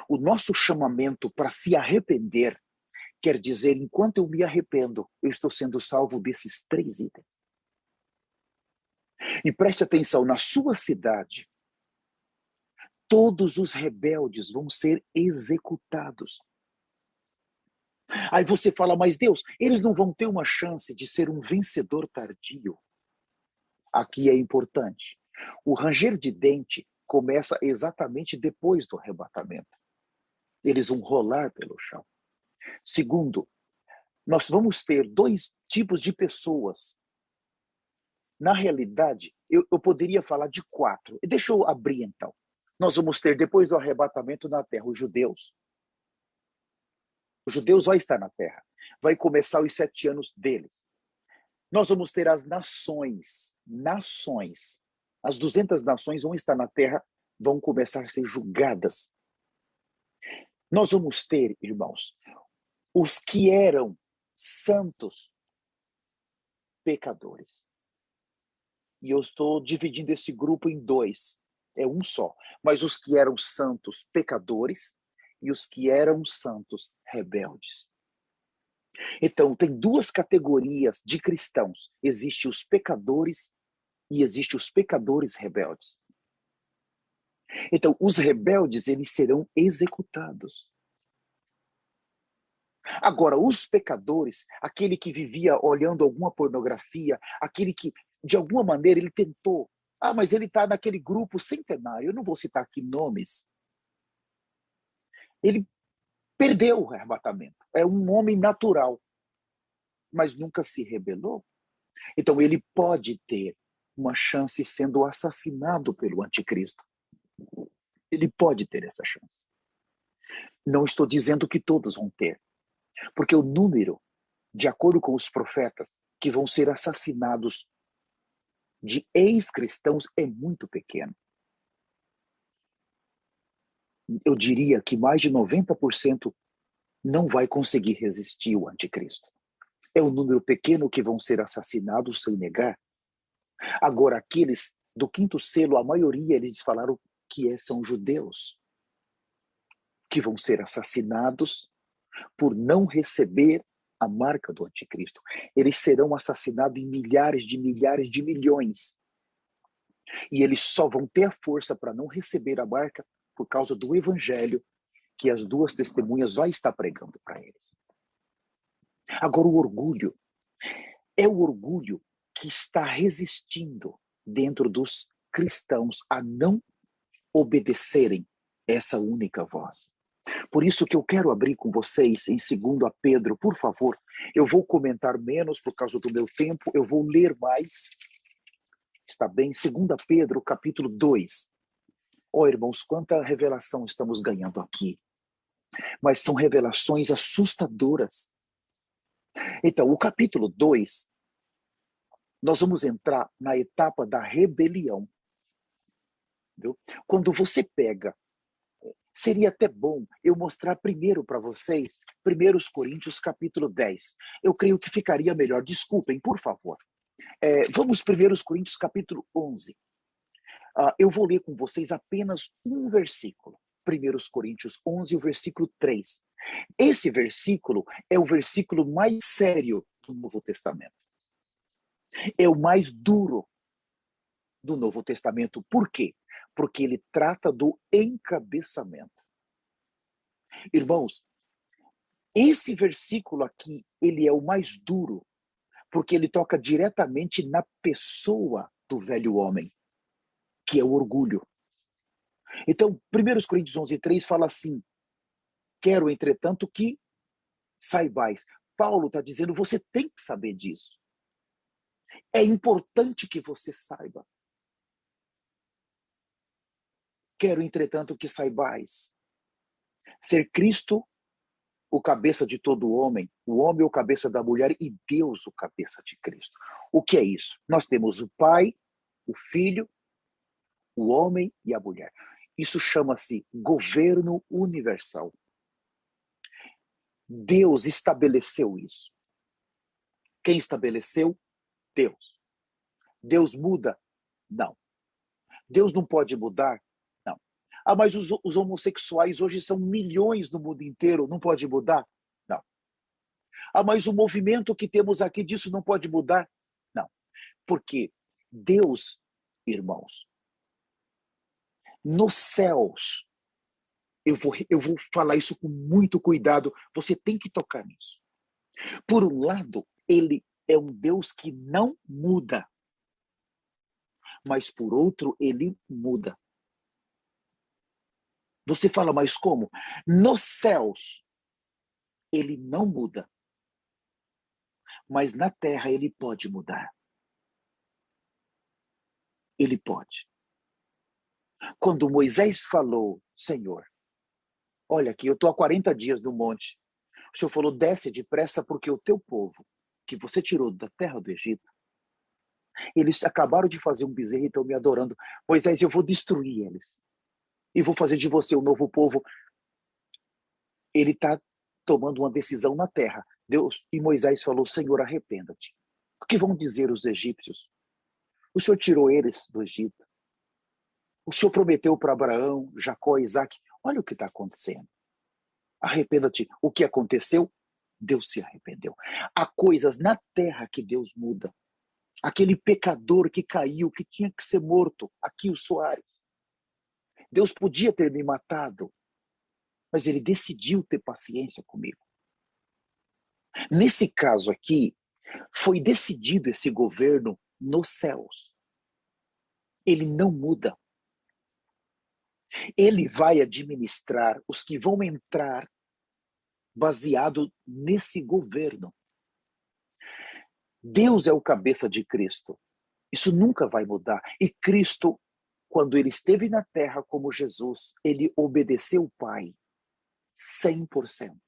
O nosso chamamento para se arrepender quer dizer, enquanto eu me arrependo, eu estou sendo salvo desses três itens. E preste atenção, na sua cidade, todos os rebeldes vão ser executados. Aí você fala, mas Deus, eles não vão ter uma chance de ser um vencedor tardio. Aqui é importante. O ranger de dente começa exatamente depois do arrebatamento. Eles vão rolar pelo chão. Segundo, nós vamos ter dois tipos de pessoas. Na realidade, eu poderia falar de quatro. Deixa eu abrir então. Nós vamos ter, depois do arrebatamento na terra, os judeus. Os judeus vão estar na terra. Vai começar os 7 anos deles. Nós vamos ter as nações. Nações. As 200 nações vão estar na terra, vão começar a ser julgadas. Nós vamos ter, irmãos, os que eram santos pecadores. E eu estou dividindo esse grupo em dois. É um só. Mas os que eram santos pecadores e os que eram santos rebeldes. Então, tem duas categorias de cristãos. Existem os pecadores e existem os pecadores rebeldes. Então, os rebeldes, eles serão executados. Agora, os pecadores, aquele que vivia olhando alguma pornografia, aquele que, de alguma maneira, ele tentou. Ah, mas ele está naquele grupo centenário, eu não vou citar aqui nomes. Ele perdeu o arrebatamento. É um homem natural, mas nunca se rebelou. Então, ele pode ter uma chance sendo assassinado pelo anticristo. Ele pode ter essa chance. Não estou dizendo que todos vão ter, porque o número, de acordo com os profetas, que vão ser assassinados de ex-cristãos é muito pequeno. Eu diria que mais de 90% não vai conseguir resistir ao anticristo. É um número pequeno que vão ser assassinados sem negar. Agora, aqueles do quinto selo, a maioria, eles falaram que são judeus, que vão ser assassinados por não receber a marca do anticristo. Eles serão assassinados em milhares de milhões. E eles só vão ter a força para não receber a marca por causa do evangelho que as duas testemunhas vão estar pregando para eles. Agora, o orgulho é o orgulho que está resistindo dentro dos cristãos a não obedecerem essa única voz. Por isso que eu quero abrir com vocês em 2 Pedro, por favor. Eu vou comentar menos por causa do meu tempo, eu vou ler mais. Está bem? 2 Pedro, capítulo 2. Irmãos, quanta revelação estamos ganhando aqui. Mas são revelações assustadoras. Então, o capítulo 2, nós vamos entrar na etapa da rebelião. Viu? Quando você pega, seria até bom eu mostrar primeiro para vocês, 1 Coríntios capítulo 10. Eu creio que ficaria melhor. Desculpem, por favor. Vamos 1 Coríntios capítulo 11. Eu vou ler com vocês apenas um versículo. 1 Coríntios 11, o versículo 3. Esse versículo é o versículo mais sério do Novo Testamento. É o mais duro. do Novo Testamento. Por quê? Porque ele trata do encabeçamento. Irmãos, esse versículo aqui, ele é o mais duro, porque ele toca diretamente na pessoa do velho homem, que é o orgulho. Então, 1 Coríntios 11:3 fala assim: quero, entretanto, que saibais. Paulo está dizendo, você tem que saber disso. É importante que você saiba. Quero, entretanto, que saibais. Ser Cristo o cabeça de todo homem, o homem o cabeça da mulher e Deus o cabeça de Cristo. O que é isso? Nós temos o Pai, o Filho, o homem e a mulher. Isso chama-se governo universal. Deus estabeleceu isso. Quem estabeleceu? Deus. Deus muda? Não. Deus não pode mudar? Não. Ah, mas os homossexuais hoje são milhões no mundo inteiro, não pode mudar? Não. Ah, mas o movimento que temos aqui disso não pode mudar? Não. Porque Deus, irmãos, nos céus, eu vou falar isso com muito cuidado, você tem que tocar nisso. Por um lado, ele é um Deus que não muda, mas por outro, ele muda. Você fala, mas como? Nos céus, ele não muda, mas na terra ele pode mudar. Ele pode. Quando Moisés falou, Senhor, olha aqui, eu estou há 40 dias no monte. O Senhor falou, desce depressa, porque o teu povo, que você tirou da terra do Egito, eles acabaram de fazer um bezerro e estão me adorando. Moisés, eu vou destruir eles. E vou fazer de você um novo povo. Ele está tomando uma decisão na terra. Deus e Moisés falou, Senhor, arrependa-te. O que vão dizer os egípcios? O Senhor tirou eles do Egito. O Senhor prometeu para Abraão, Jacó, Isaac. Olha o que está acontecendo. Arrependa-te. O que aconteceu? Deus se arrependeu. Há coisas na terra que Deus muda. Aquele pecador que caiu, que tinha que ser morto, aqui o Soares. Deus podia ter me matado, mas ele decidiu ter paciência comigo. Nesse caso aqui, foi decidido esse governo nos céus. Ele não muda. Ele vai administrar os que vão entrar baseado nesse governo. Deus é o cabeça de Cristo. Isso nunca vai mudar. E Cristo, quando ele esteve na terra como Jesus, ele obedeceu o Pai 100%.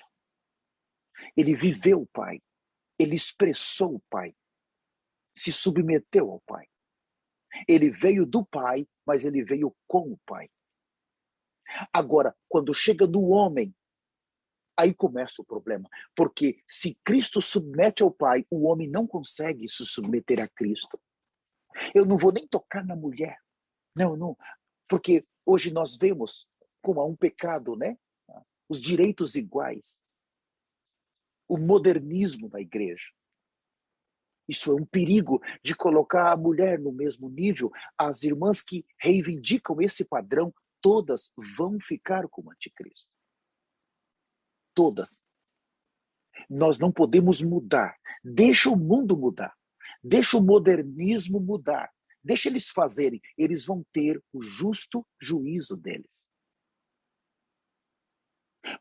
Ele viveu o Pai. Ele expressou o Pai. Se submeteu ao Pai. Ele veio do Pai, mas ele veio com o Pai. Agora, quando chega no homem, aí começa o problema. Porque se Cristo submete ao Pai, o homem não consegue se submeter a Cristo. Eu não vou nem tocar na mulher. Não. Porque hoje nós vemos como há um pecado, né? Os direitos iguais. O modernismo da igreja. Isso é um perigo de colocar a mulher no mesmo nível. As irmãs que reivindicam esse padrão, todas vão ficar como anticristo. Todas. Nós não podemos mudar. Deixa o mundo mudar. Deixa o modernismo mudar. Deixa eles fazerem. Eles vão ter o justo juízo deles.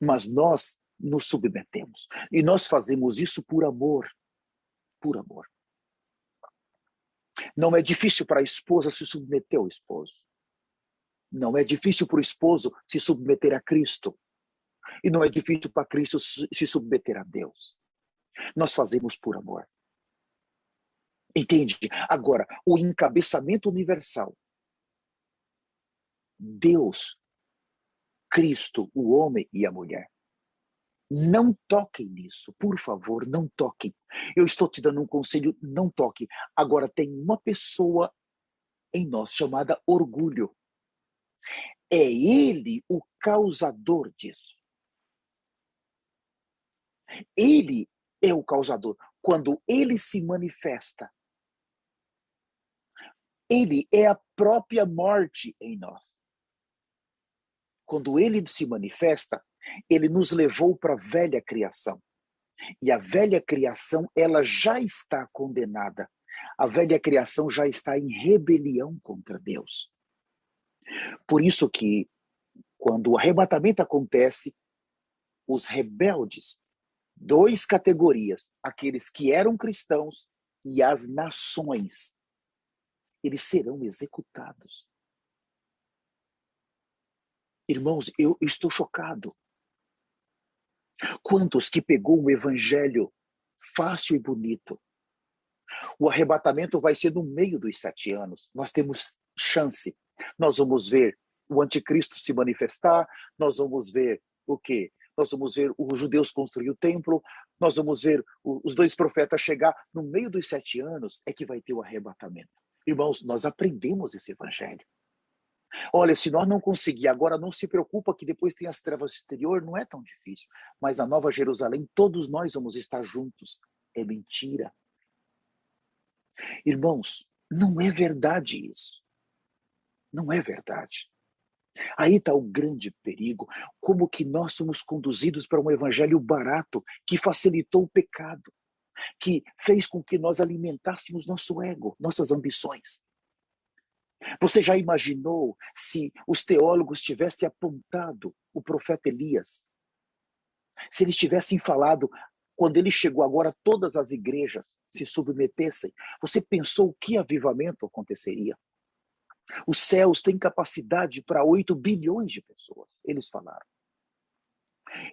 Mas nós nos submetemos. E nós fazemos isso por amor. Por amor. Não é difícil para a esposa se submeter ao esposo. Não é difícil para o esposo se submeter a Cristo. E não é difícil para Cristo se submeter a Deus. Nós fazemos por amor. Entende? Agora, o encabeçamento universal. Deus, Cristo, o homem e a mulher. Não toquem nisso, por favor, não toquem. Eu estou te dando um conselho, não toque. Agora, tem uma pessoa em nós chamada orgulho. É ele o causador disso. Ele é o causador. Quando ele se manifesta, Ele é a própria morte em nós. Quando ele se manifesta, ele nos levou para a velha criação. E a velha criação, ela já está condenada. A velha criação já está em rebelião contra Deus. Por isso que, quando o arrebatamento acontece, os rebeldes, duas categorias, aqueles que eram cristãos e as nações, eles serão executados. Irmãos, eu estou chocado. Quantos que pegou um evangelho fácil e bonito? O arrebatamento vai ser no meio dos 7 anos. Nós temos chance. Nós vamos ver o anticristo se manifestar, nós vamos ver o quê? Nós vamos ver os judeus construir o templo, nós vamos ver os 2 profetas chegar. No meio dos 7 anos é que vai ter o arrebatamento. Irmãos, nós aprendemos esse evangelho. Olha, se nós não conseguir agora, não se preocupa que depois tem as trevas exterior, não é tão difícil. Mas na Nova Jerusalém, todos nós vamos estar juntos. É mentira. Irmãos, não é verdade isso. Não é verdade. Aí está o grande perigo, como que nós somos conduzidos para um evangelho barato, que facilitou o pecado, que fez com que nós alimentássemos nosso ego, nossas ambições. Você já imaginou se os teólogos tivessem apontado o profeta Elias? Se eles tivessem falado, quando ele chegou agora, todas as igrejas se submetessem, você pensou que avivamento aconteceria? Os céus têm capacidade para 8 bilhões de pessoas, eles falaram.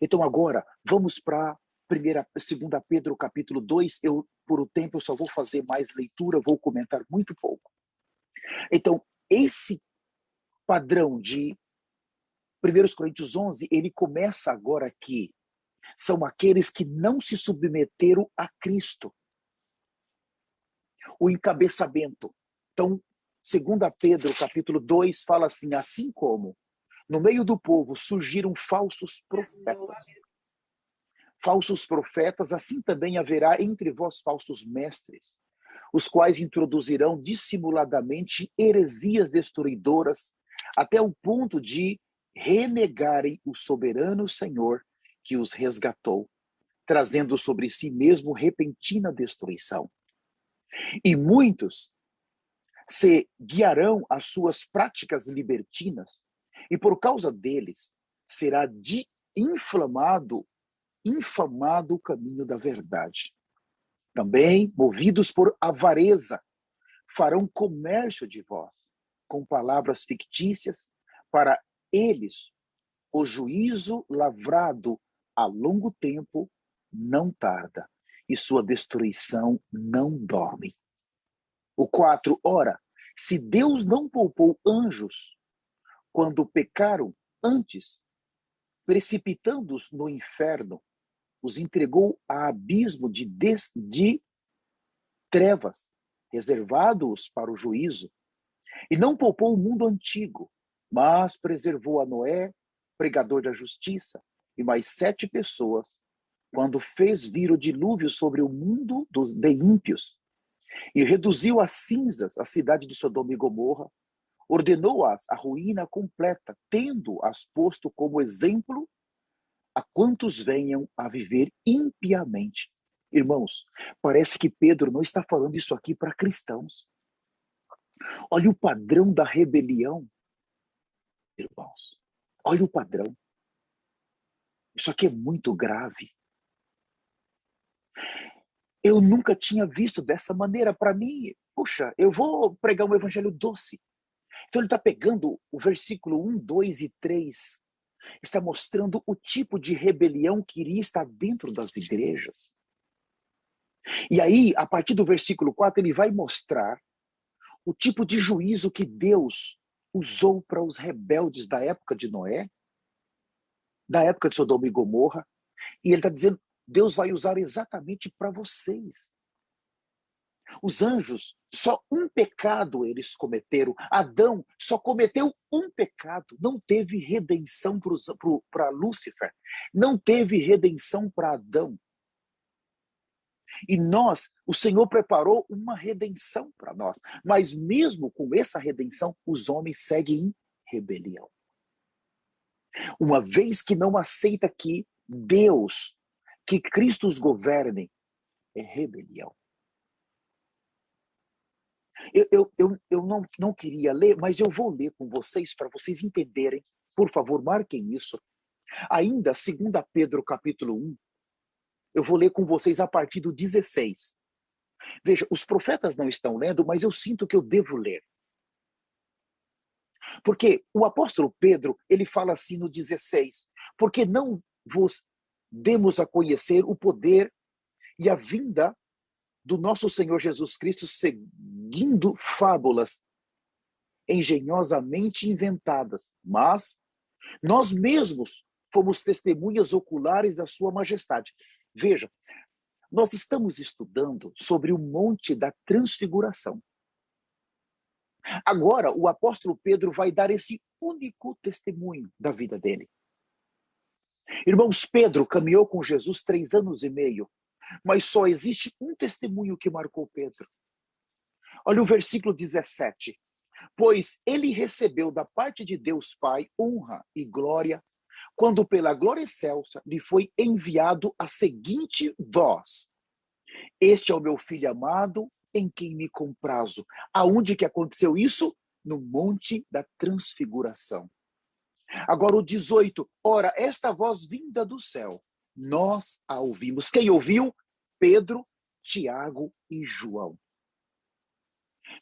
Então agora, vamos para 2 Pedro capítulo 2, por o tempo eu só vou fazer mais leitura, vou comentar muito pouco. Então, esse padrão de 1 Coríntios 11, ele começa agora aqui. São aqueles que não se submeteram a Cristo. O encabeçamento. Então, 2 Pedro capítulo 2 fala assim como no meio do povo surgiram falsos profetas. Falsos profetas, assim também haverá entre vós falsos mestres, os quais introduzirão dissimuladamente heresias destruidoras, até o ponto de renegarem o soberano Senhor que os resgatou, trazendo sobre si mesmo repentina destruição. E muitos se guiarão às suas práticas libertinas, e por causa deles será infamado o caminho da verdade. Também, movidos por avareza, farão comércio de vós, com palavras fictícias, para eles o juízo lavrado a longo tempo não tarda, e sua destruição não dorme. O 4, ora, se Deus não poupou anjos quando pecaram antes, precipitando-os no inferno, os entregou a abismo de trevas, reservado-os para o juízo, e não poupou o mundo antigo, mas preservou a Noé, pregador da justiça, e mais 7 pessoas, quando fez vir o dilúvio sobre o mundo de ímpios, e reduziu a cinzas a cidade de Sodoma e Gomorra, ordenou-as a ruína completa, tendo-as posto como exemplo a quantos venham a viver impiamente. Irmãos, parece que Pedro não está falando isso aqui para cristãos. Olha o padrão da rebelião, irmãos. Olha o padrão. Isso aqui é muito grave. Eu nunca tinha visto dessa maneira. Para mim, puxa, eu vou pregar um evangelho doce. Então ele está pegando o versículo 1, 2 e 3, está mostrando o tipo de rebelião que iria estar dentro das igrejas. E aí, a partir do versículo 4, ele vai mostrar o tipo de juízo que Deus usou para os rebeldes da época de Noé, da época de Sodoma e Gomorra, e ele está dizendo, Deus vai usar exatamente para vocês. Os anjos, só um pecado eles cometeram. Adão só cometeu um pecado. Não teve redenção para Lúcifer. Não teve redenção para Adão. E o Senhor preparou uma redenção para nós. Mas mesmo com essa redenção, os homens seguem em rebelião. Uma vez que não aceita que Deus, que Cristo os governe, é rebelião. Eu não queria ler, mas eu vou ler com vocês para vocês entenderem. Por favor, marquem isso. Ainda, 2 Pedro capítulo 1, eu vou ler com vocês a partir do 16. Veja, os profetas não estão lendo, mas eu sinto que eu devo ler. Porque o apóstolo Pedro, ele fala assim no 16, porque não vos demos a conhecer o poder e a vinda do nosso Senhor Jesus Cristo seguindo fábulas engenhosamente inventadas, mas nós mesmos fomos testemunhas oculares da sua majestade. Veja, nós estamos estudando sobre o Monte da Transfiguração. Agora, o apóstolo Pedro vai dar esse único testemunho da vida dele. Irmãos, Pedro caminhou com Jesus 3 anos e meio, mas só existe um testemunho que marcou Pedro. Olha o versículo 17. Pois ele recebeu da parte de Deus Pai honra e glória, quando pela glória excelsa lhe foi enviado a seguinte voz: este é o meu filho amado, em quem me comprazo. Aonde que aconteceu isso? No Monte da Transfiguração. Agora o 18. Ora, esta voz vinda do céu, nós a ouvimos. Quem ouviu? Pedro, Tiago e João.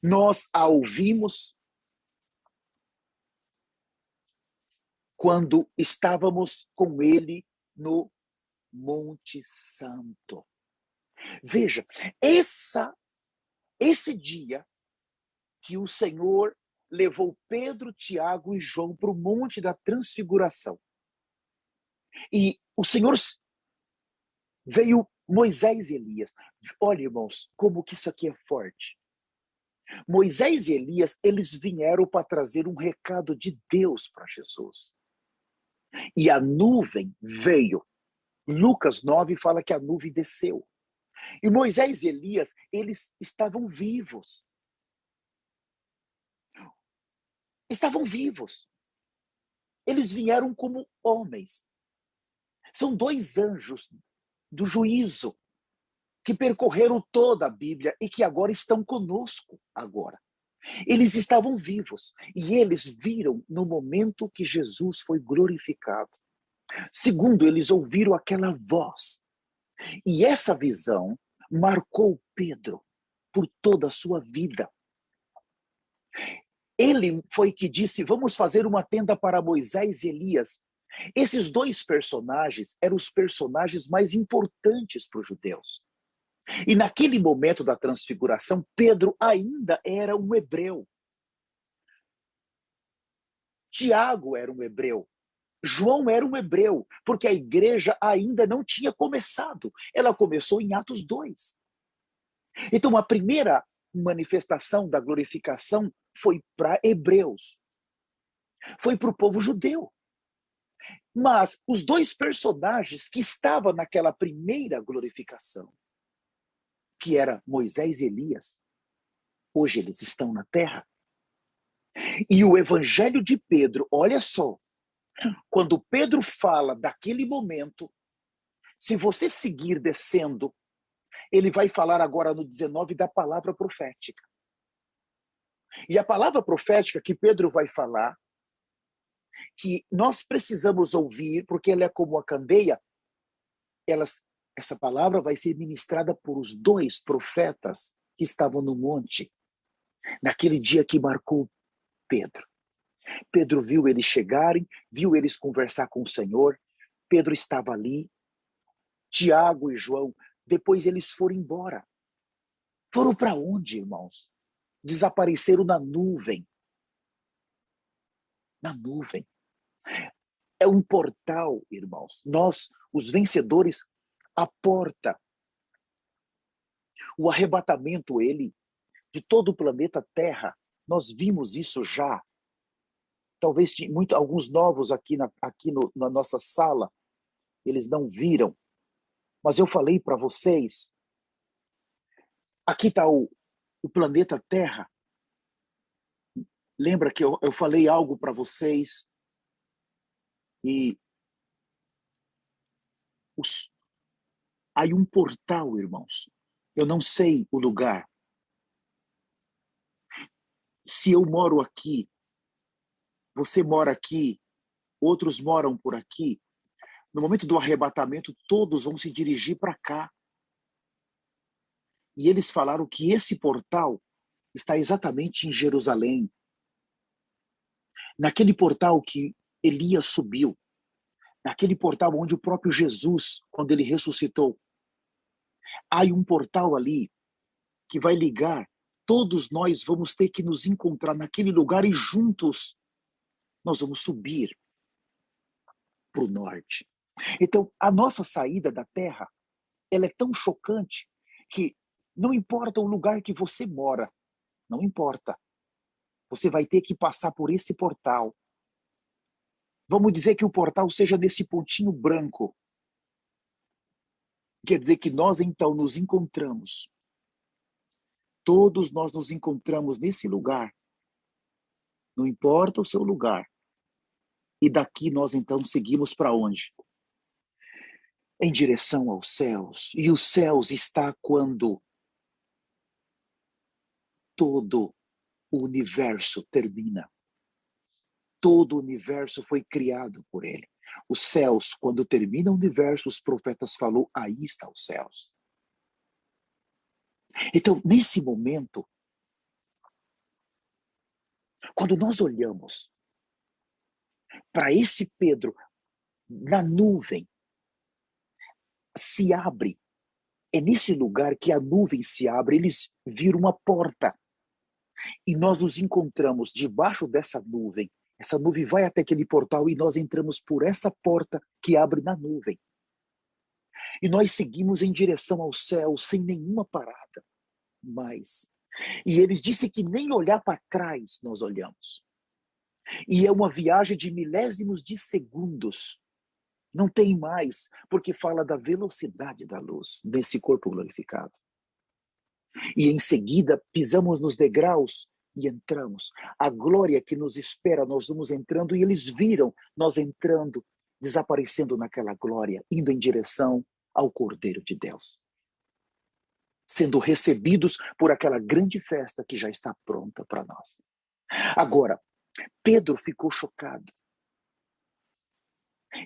Nós a ouvimos quando estávamos com ele no Monte Santo. Veja, esse dia que o Senhor levou Pedro, Tiago e João para o Monte da Transfiguração. E o Senhor veio Moisés e Elias. Olha, irmãos, como que isso aqui é forte. Moisés e Elias, eles vieram para trazer um recado de Deus para Jesus. E a nuvem veio. Lucas 9 fala que a nuvem desceu. E Moisés e Elias, eles estavam vivos. Estavam vivos. Eles vieram como homens. São 2 anjos do juízo que percorreram toda a Bíblia e que agora estão conosco agora. Eles estavam vivos e eles viram no momento que Jesus foi glorificado. Segundo, eles ouviram aquela voz. E essa visão marcou Pedro por toda a sua vida. Ele foi que disse, vamos fazer uma tenda para Moisés e Elias. Esses 2 personagens eram os personagens mais importantes para os judeus. E naquele momento da transfiguração, Pedro ainda era um hebreu. Tiago era um hebreu. João era um hebreu, porque a igreja ainda não tinha começado. Ela começou em Atos 2. Então, a primeira manifestação da glorificação foi para hebreus. Foi para o povo judeu. Mas os 2 personagens que estavam naquela primeira glorificação, que era Moisés e Elias, hoje eles estão na terra. E o evangelho de Pedro, olha só, quando Pedro fala daquele momento, se você seguir descendo, ele vai falar agora no 19 da palavra profética. E a palavra profética que Pedro vai falar, que nós precisamos ouvir, porque ela é como a candeia, essa palavra vai ser ministrada por os 2 profetas que estavam no monte, naquele dia que marcou Pedro. Pedro viu eles chegarem, viu eles conversar com o Senhor. Pedro estava ali. Tiago e João, depois eles foram embora. Foram para onde, irmãos? Desapareceram na nuvem. Na nuvem. É um portal, irmãos. Nós, os vencedores, a porta. O arrebatamento, de todo o planeta Terra. Nós vimos isso já. Talvez alguns novos aqui na nossa sala, eles não viram. Mas eu falei para vocês Aqui está o planeta Terra. Lembra que eu falei algo para vocês? E aí um portal, irmãos. Eu não sei o lugar. Se eu moro aqui, você mora aqui, outros moram por aqui. No momento do arrebatamento, todos vão se dirigir para cá. E eles falaram que esse portal está exatamente em Jerusalém. Naquele portal que Elias subiu. Naquele portal onde o próprio Jesus, quando ele ressuscitou. Há um portal ali que vai ligar. Todos nós vamos ter que nos encontrar naquele lugar e juntos nós vamos subir para o norte. Então, a nossa saída da Terra, ela é tão chocante que não importa o lugar que você mora, não importa. Você vai ter que passar por esse portal. Vamos dizer que o portal seja nesse pontinho branco. Quer dizer que nós, então, nos encontramos. Todos nós nos encontramos nesse lugar. Não importa o seu lugar. E daqui nós, então, seguimos para onde? Em direção aos céus. E os céus está quando todo o universo termina. Todo o universo foi criado por ele. Os céus, quando termina o universo, os profetas falaram, aí está os céus. Então, nesse momento, quando nós olhamos para esse Pedro na nuvem, se abre. É nesse lugar que a nuvem se abre, eles viram uma porta. E nós nos encontramos debaixo dessa nuvem. Essa nuvem vai até aquele portal e nós entramos por essa porta que abre na nuvem. E nós seguimos em direção ao céu sem nenhuma parada mais. E eles disseram que nem olhar para trás nós olhamos. E é uma viagem de milésimos de segundos. Não tem mais, porque fala da velocidade da luz nesse corpo glorificado. E em seguida pisamos nos degraus e entramos. A glória que nos espera, nós vamos entrando e eles viram nós entrando, desaparecendo naquela glória, indo em direção ao Cordeiro de Deus. Sendo recebidos por aquela grande festa que já está pronta para nós. Agora, Pedro ficou chocado.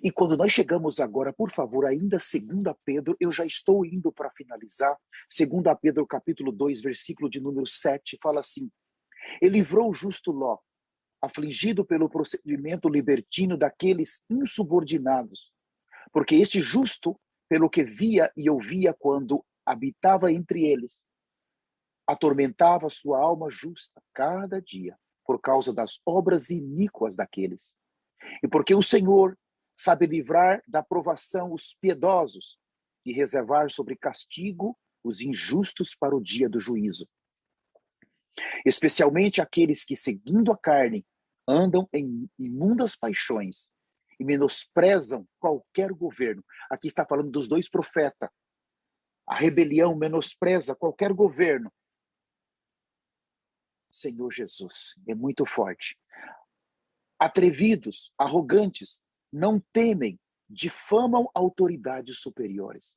E quando nós chegamos agora, por favor, ainda 2 Pedro, eu já estou indo para finalizar. 2 Pedro capítulo 2, versículo de número 7, fala assim: ele livrou o justo Ló, afligido pelo procedimento libertino daqueles insubordinados, porque este justo, pelo que via e ouvia quando habitava entre eles, atormentava sua alma justa cada dia, por causa das obras iníquas daqueles. E porque o Senhor sabe livrar da provação os piedosos e reservar sobre castigo os injustos para o dia do juízo. Especialmente aqueles que, seguindo a carne, andam em imundas paixões e menosprezam qualquer governo. Aqui está falando dos dois profetas. A rebelião menospreza qualquer governo. Senhor Jesus, é muito forte. Atrevidos, arrogantes, não temem, difamam autoridades superiores.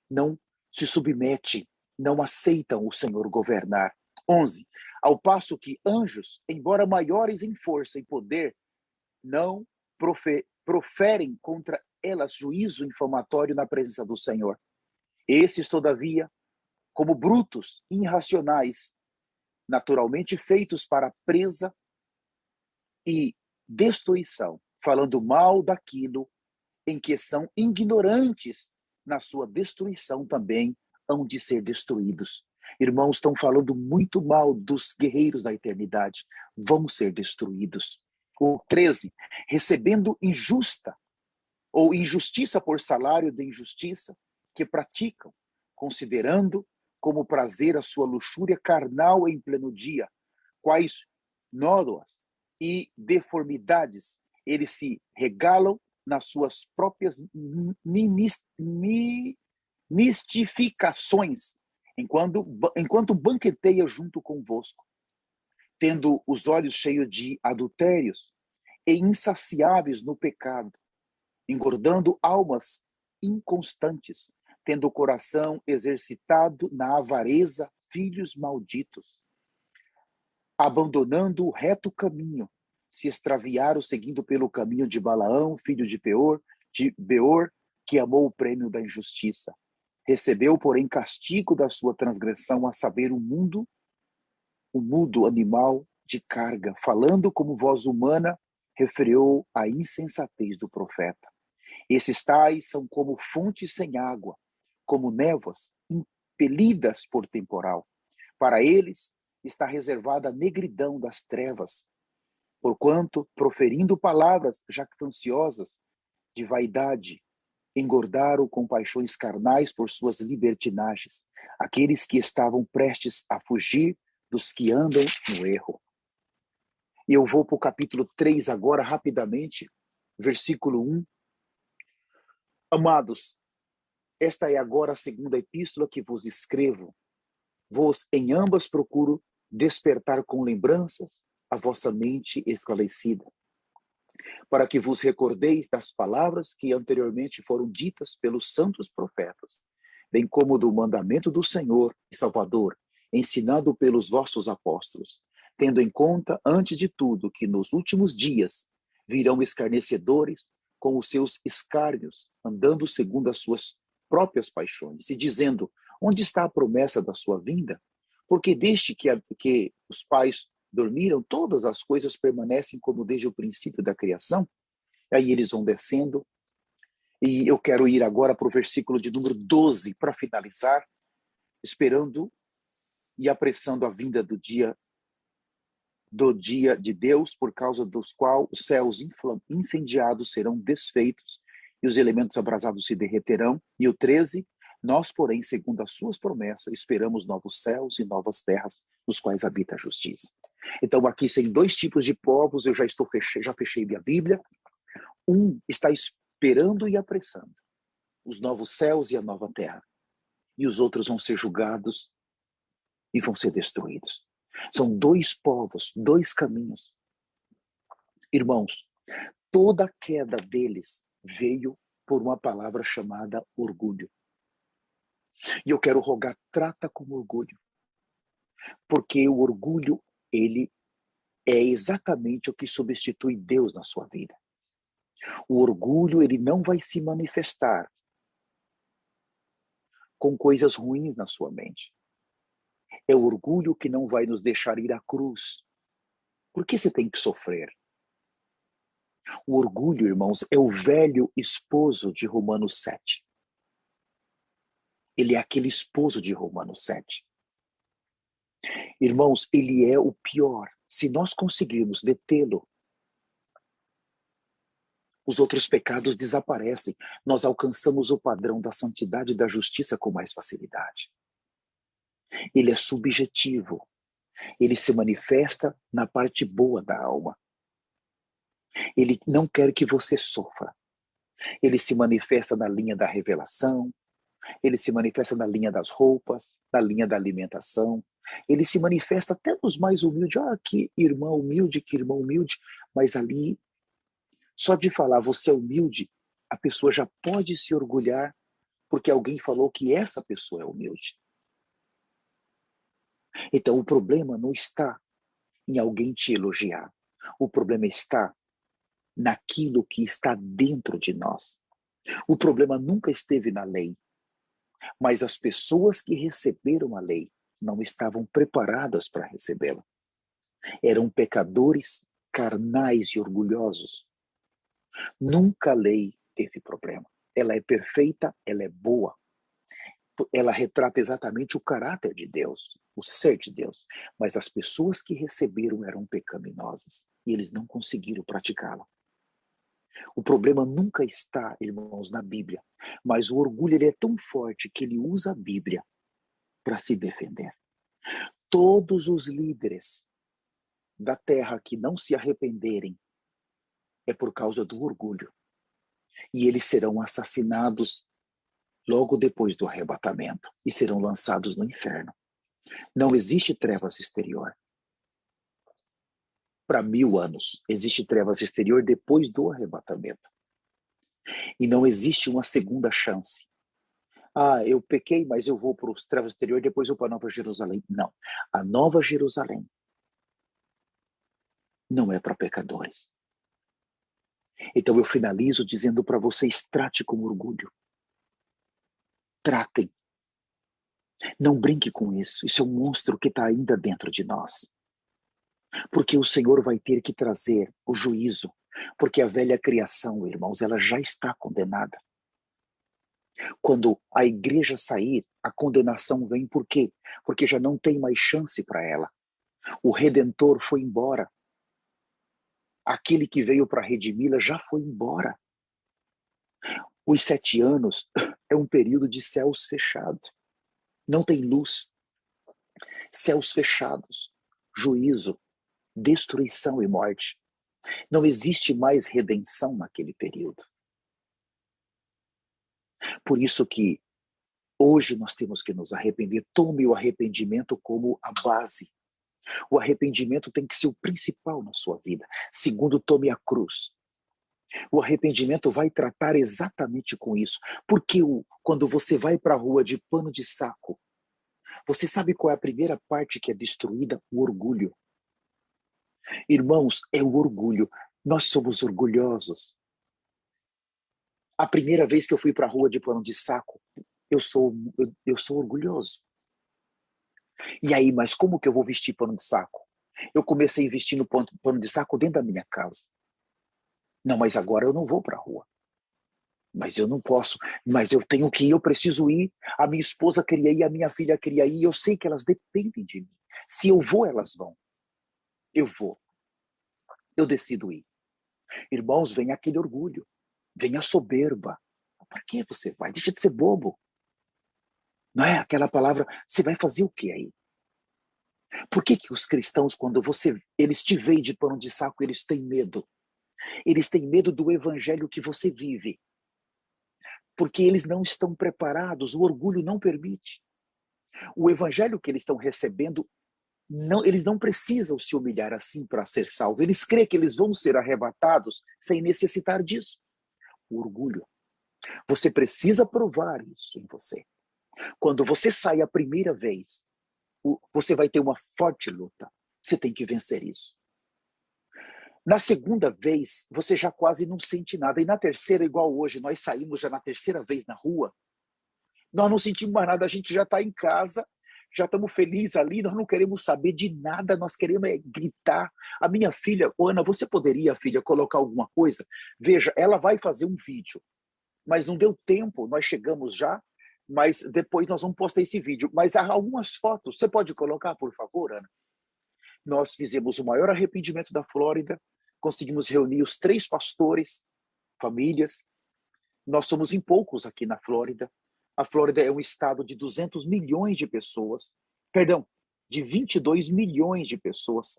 Não se submetem, não aceitam o Senhor governar. 11. Ao passo que anjos, embora maiores em força e poder, não proferem contra elas juízo infamatório na presença do Senhor. Esses, todavia, como brutos, irracionais, naturalmente feitos para presa e destruição, falando mal daquilo em que são ignorantes, na sua destruição também hão de ser destruídos. Irmãos, estão falando muito mal dos guerreiros da eternidade, vão ser destruídos. O 13, recebendo injusta ou injustiça por salário de injustiça que praticam, considerando como prazer a sua luxúria carnal em pleno dia, quais nódoas e deformidades eles se regalam nas suas próprias mistificações, enquanto banqueteia junto convosco, tendo os olhos cheios de adultérios e insaciáveis no pecado, engordando almas inconstantes, tendo o coração exercitado na avareza, filhos malditos, abandonando o reto caminho, se extraviaram seguindo pelo caminho de Balaão, filho de Beor, que amou o prêmio da injustiça. Recebeu, porém, castigo da sua transgressão, a saber, o mudo animal de carga, falando como voz humana, refreou a insensatez do profeta. Esses tais são como fontes sem água, como névoas impelidas por temporal. Para eles está reservada a negridão das trevas, porquanto, proferindo palavras jactanciosas de vaidade, engordaram com paixões carnais por suas libertinagens, aqueles que estavam prestes a fugir dos que andam no erro. E eu vou para o capítulo 3 agora, rapidamente, versículo 1. Amados, esta é agora a segunda epístola que vos escrevo. Vos em ambas procuro despertar com lembranças a vossa mente esclarecida, para que vos recordeis das palavras que anteriormente foram ditas pelos santos profetas, bem como do mandamento do Senhor e Salvador, ensinado pelos vossos apóstolos, tendo em conta, antes de tudo, que nos últimos dias virão escarnecedores com os seus escárnios, andando segundo as suas próprias paixões, e dizendo, onde está a promessa da sua vinda? Porque desde que os pais dormiram, todas as coisas permanecem como desde o princípio da criação. Aí eles vão descendo, e eu quero ir agora para o versículo de número 12, para finalizar, esperando e apressando a vinda do dia de Deus, por causa dos qual os céus incendiados serão desfeitos e os elementos abrasados se derreterão. E o 13, nós, porém, segundo as suas promessas, esperamos novos céus e novas terras, nos quais habita a justiça. Então, aqui tem dois tipos de povos, eu já fechei minha Bíblia. Um está esperando e apressando os novos céus e a nova terra. E os outros vão ser julgados e vão ser destruídos. São dois povos, dois caminhos. Irmãos, toda a queda deles veio por uma palavra chamada orgulho. E eu quero rogar, trata com orgulho. Porque o orgulho, ele é exatamente o que substitui Deus na sua vida. O orgulho, ele não vai se manifestar com coisas ruins na sua mente. É o orgulho que não vai nos deixar ir à cruz. Por que você tem que sofrer? O orgulho, irmãos, é o velho esposo de Romanos 7. Ele é aquele esposo de Romanos 7. Irmãos, ele é o pior. Se nós conseguirmos detê-lo, os outros pecados desaparecem. Nós alcançamos o padrão da santidade e da justiça com mais facilidade. Ele é subjetivo. Ele se manifesta na parte boa da alma. Ele não quer que você sofra. Ele se manifesta na linha da revelação. Ele se manifesta na linha das roupas, na linha da alimentação. Ele se manifesta até nos mais humildes. Ah, que irmão humilde, que irmão humilde. Mas ali, só de falar você é humilde, a pessoa já pode se orgulhar porque alguém falou que essa pessoa é humilde. Então o problema não está em alguém te elogiar. O problema está naquilo que está dentro de nós. O problema nunca esteve na lei, mas as pessoas que receberam a lei não estavam preparadas para recebê-la. Eram pecadores carnais e orgulhosos. Nunca a lei teve problema. Ela é perfeita, ela é boa. Ela retrata exatamente o caráter de Deus, o ser de Deus. Mas as pessoas que receberam eram pecaminosas e eles não conseguiram praticá-la. O problema nunca está, irmãos, na Bíblia, mas o orgulho ele é tão forte que ele usa a Bíblia para se defender. Todos os líderes da terra que não se arrependerem é por causa do orgulho. E eles serão assassinados logo depois do arrebatamento, e serão lançados no inferno. Não existe trevas exterior. Para 1000 anos, existe trevas exterior depois do arrebatamento. E não existe uma segunda chance. Eu pequei, mas eu vou para os trevas exterior, depois eu vou para a Nova Jerusalém. Não. A Nova Jerusalém não é para pecadores. Então eu finalizo dizendo para vocês, trate com orgulho. Tratem. Não brinque com isso. Isso é um monstro que está ainda dentro de nós. Porque o Senhor vai ter que trazer o juízo. Porque a velha criação, irmãos, ela já está condenada. Quando a igreja sair, a condenação vem por quê? Porque já não tem mais chance para ela. O Redentor foi embora. Aquele que veio para redimi-la já foi embora. Os 7 anos é um período de céus fechados. Não tem luz. Céus fechados. Juízo, destruição e morte. Não existe mais redenção naquele período. Por isso que hoje nós temos que nos arrepender. Tome o arrependimento como a base. O arrependimento tem que ser o principal na sua vida. Segundo, tome a cruz. O arrependimento vai tratar exatamente com isso. Porque quando você vai para a rua de pano de saco, você sabe qual é a primeira parte que é destruída? O orgulho. Irmãos, é o orgulho. Nós somos orgulhosos. A primeira vez que eu fui para a rua de pano de saco, eu sou orgulhoso. E aí, mas como que eu vou vestir pano de saco? Eu comecei vestindo pano de saco dentro da minha casa. Não, mas agora eu não vou para a rua. Mas eu não posso. Mas eu tenho que ir, eu preciso ir. A minha esposa queria ir, a minha filha queria ir. Eu sei que elas dependem de mim. Se eu vou, elas vão. Eu vou. Eu decido ir. Irmãos, vem aquele orgulho. Vem a soberba. Para que você vai? Deixa de ser bobo. Não é aquela palavra, você vai fazer o que aí? Por que os cristãos, quando eles te veem de pano de saco, eles têm medo? Eles têm medo do evangelho que você vive. Porque eles não estão preparados, o orgulho não permite. O evangelho que eles estão recebendo, eles não precisam se humilhar assim para ser salvos. Eles creem que eles vão ser arrebatados sem necessitar disso. O orgulho. Você precisa provar isso em você. Quando você sai a primeira vez, você vai ter uma forte luta. Você tem que vencer isso. Na segunda vez, você já quase não sente nada. E na terceira, igual hoje, nós saímos já na terceira vez na rua, nós não sentimos mais nada, a gente já está em casa, já estamos felizes ali, nós não queremos saber de nada, nós queremos gritar. A minha filha, Ana, você poderia, filha, colocar alguma coisa? Veja, ela vai fazer um vídeo, mas não deu tempo, nós chegamos já, mas depois nós vamos postar esse vídeo. Mas há algumas fotos, você pode colocar, por favor, Ana? Nós fizemos o maior arrependimento da Flórida, conseguimos reunir os 3 pastores, famílias. Nós somos em poucos aqui na Flórida. A Flórida é um estado de 200 milhões de pessoas, perdão, de 22 milhões de pessoas.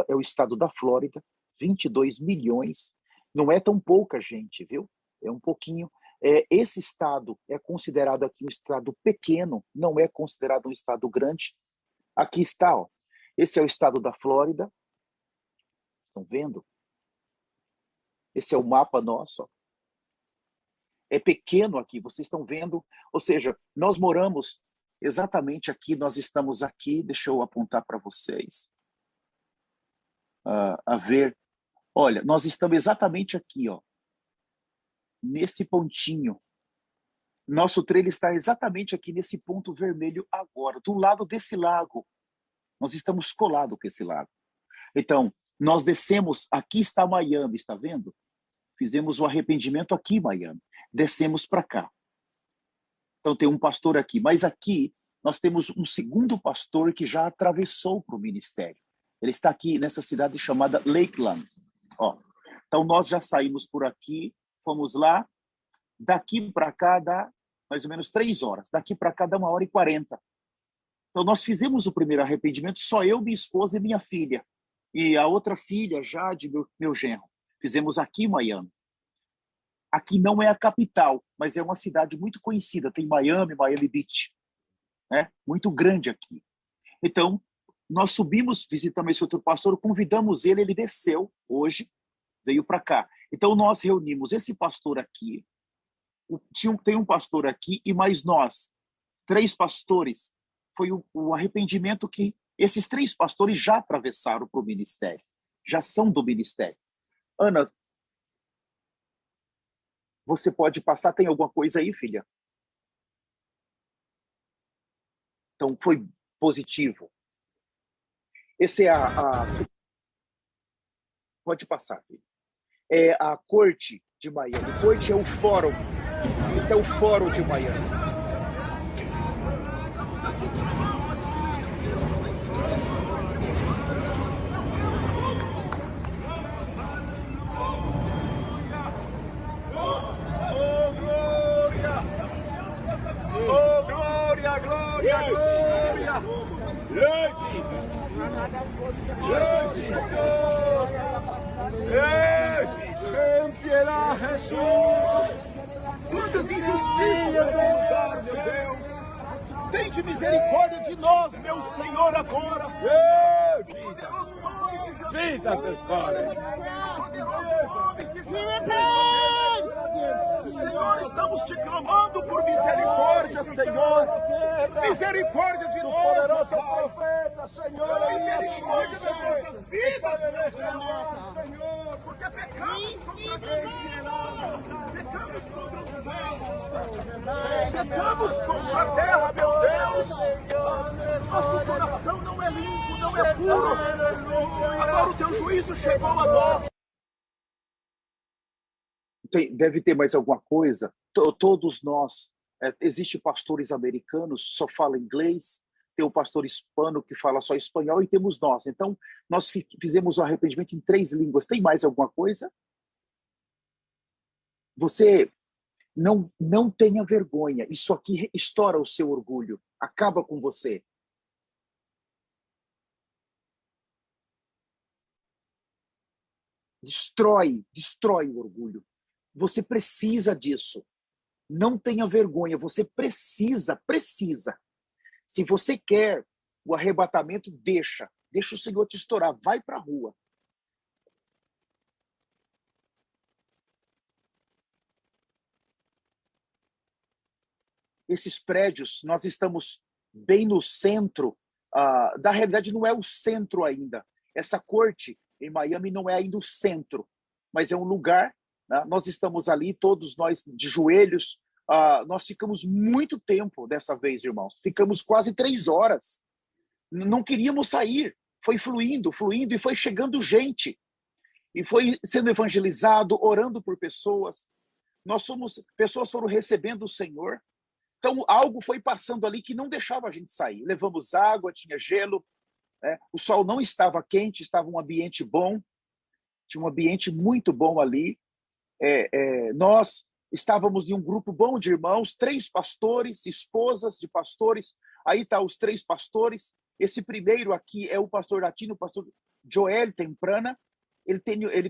É o estado da Flórida, 22 milhões. Não é tão pouca gente, viu? É um pouquinho. Esse estado é considerado aqui um estado pequeno, não é considerado um estado grande. Aqui está, ó. Esse é o estado da Flórida. Estão vendo? Esse é o mapa nosso. Ó. É pequeno aqui, vocês estão vendo? Ou seja, nós moramos exatamente aqui, nós estamos aqui. Deixa eu apontar para vocês. A ver. Olha, nós estamos exatamente aqui, ó. Nesse pontinho. Nosso trailer está exatamente aqui nesse ponto vermelho agora, do lado desse lago. Nós estamos colados com esse lago. Então, nós descemos, aqui está Miami, está vendo? Fizemos o arrependimento aqui em Miami. Descemos para cá. Então tem um pastor aqui, mas aqui nós temos um segundo pastor que já atravessou para o ministério. Ele está aqui nessa cidade chamada Lakeland. Ó. Então nós já saímos por aqui, fomos lá, daqui para cá dá mais ou menos 3 horas, daqui para cá dá 1h40. Então nós fizemos o primeiro arrependimento, só eu, minha esposa e minha filha. E a outra filha já de meu genro. Fizemos aqui em Miami. Aqui não é a capital, mas é uma cidade muito conhecida. Tem Miami, Miami Beach, né? Muito grande aqui. Então, nós subimos, visitamos esse outro pastor, convidamos ele, ele desceu hoje, veio para cá. Então, nós reunimos esse pastor aqui, tem um pastor aqui e mais nós, 3 pastores. Foi o arrependimento que esses 3 pastores já atravessaram para o ministério, já são do ministério. Ana, você pode passar, tem alguma coisa aí, filha? Então, foi positivo. Esse é Pode passar, filha. É a corte de Miami. Corte é o fórum. Esse é o fórum de Miami. Jesus! Quantas injustiças nesse lugar, meu Deus! Tende misericórdia de nós, meu Senhor, agora! Poderoso nome de Jesus! Jesus is calling! Poderoso nome de Jesus! Senhor, estamos te clamando por misericórdia, Senhor! Misericórdia de nós! Poderoso profeta, Senhor! Misericórdia das nossas vidas, Senhor! Porque pecamos contra ti! Pecamos contra os céus! Pecamos contra a terra, meu Deus! Nosso coração não é limpo, não é puro! Agora o teu juízo chegou a nós! Deve ter mais alguma coisa. Todos nós, existem pastores americanos, só falam inglês, tem o pastor hispano que fala só espanhol e temos nós. Então, nós fizemos o arrependimento em 3 línguas. Tem mais alguma coisa? Você não tenha vergonha. Isso aqui estoura o seu orgulho. Acaba com você. Destrói o orgulho. Você precisa disso. Não tenha vergonha. Você precisa. Se você quer o arrebatamento, deixa o Senhor te estourar. Vai para a rua. Esses prédios, nós estamos bem no centro. Da realidade, não é o centro ainda. Essa corte em Miami não é ainda o centro, mas é um lugar. Né? Nós estamos ali, todos nós de joelhos. Nós ficamos muito tempo dessa vez, irmãos. Ficamos quase 3 horas. Não queríamos sair. Foi fluindo, e foi chegando gente. E foi sendo evangelizado, orando por pessoas. Pessoas foram recebendo o Senhor. Então, algo foi passando ali que não deixava a gente sair. Levamos água, tinha gelo. O sol não estava quente, estava um ambiente bom. Tinha um ambiente muito bom ali. Nós estávamos em um grupo bom de irmãos, 3 pastores, esposas de pastores. Aí tá os 3 pastores. Esse primeiro aqui é o pastor latino, o pastor Joel Temprana. Ele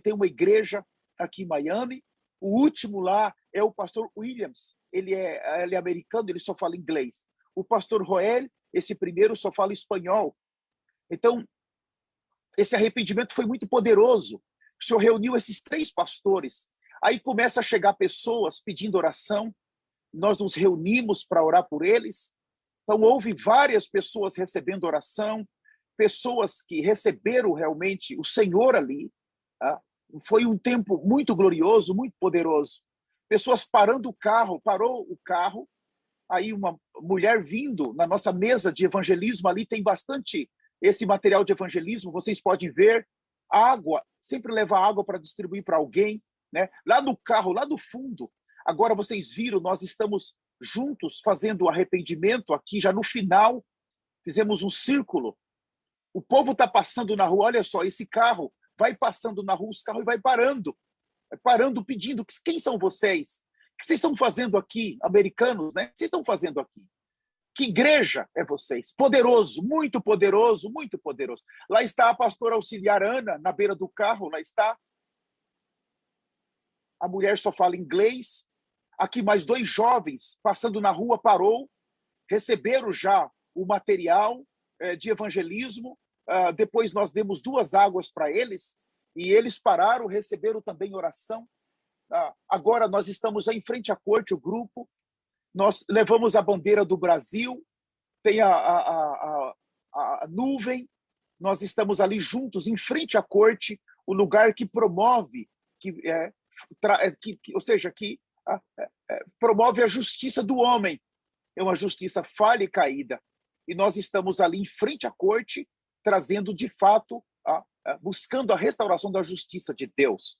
tem uma igreja aqui em Miami. O último lá é o pastor Williams. Ele é americano, ele só fala inglês. O pastor Joel, esse primeiro, só fala espanhol. Então, esse arrependimento foi muito poderoso. O Senhor reuniu esses 3 pastores. Aí começa a chegar pessoas pedindo oração. Nós nos reunimos para orar por eles. Então, houve várias pessoas recebendo oração, pessoas que receberam realmente o Senhor ali. Tá? Foi um tempo muito glorioso, muito poderoso. Pessoas parou o carro, aí uma mulher vindo na nossa mesa de evangelismo, ali tem bastante esse material de evangelismo, vocês podem ver, água, sempre leva água para distribuir para alguém, né? Lá no carro, lá no fundo, agora vocês viram, nós estamos juntos fazendo o arrependimento aqui, já no final, fizemos um círculo, o povo está passando na rua, olha só, esse carro vai passando na rua, os carros vai parando, pedindo, quem são vocês? O que vocês estão fazendo aqui, americanos, né? O que vocês estão fazendo aqui? Que igreja é vocês? Poderoso, muito poderoso, muito poderoso. Lá está a pastora auxiliar Ana, na beira do carro, lá está. a mulher só fala inglês. Aqui mais 2 jovens passando na rua parou, receberam já o material de evangelismo. Depois nós demos 2 águas para eles e eles pararam, receberam também oração. Agora nós estamos já em frente à corte, o grupo. Nós levamos a bandeira do Brasil, tem a nuvem. Nós estamos ali juntos, em frente à corte, o lugar que promove, ou seja, que promove a justiça do homem. É uma justiça falha e caída. E nós estamos ali em frente à corte, trazendo de fato, buscando a restauração da justiça de Deus.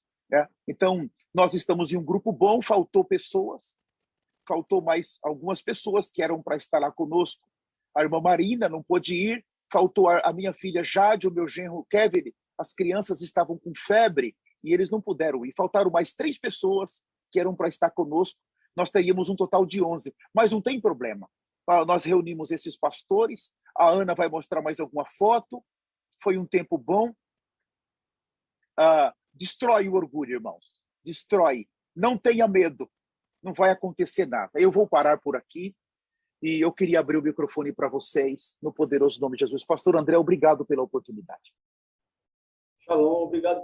Então, nós estamos em um grupo bom, faltou mais algumas pessoas que eram para estar lá conosco. A irmã Marina não pôde ir, faltou a minha filha Jade, o meu genro Kevin, as crianças estavam com febre e eles não puderam ir. Faltaram mais 3 pessoas que eram para estar conosco. Nós teríamos um total de 11, mas não tem problema. Nós reunimos esses pastores, a Ana vai mostrar mais alguma foto. Foi um tempo bom. Destrói o orgulho, irmãos. Destrói. Não tenha medo. Não vai acontecer nada. Eu vou parar por aqui e eu queria abrir o microfone para vocês, no poderoso nome de Jesus. Pastor André, obrigado pela oportunidade. Shalom, obrigado.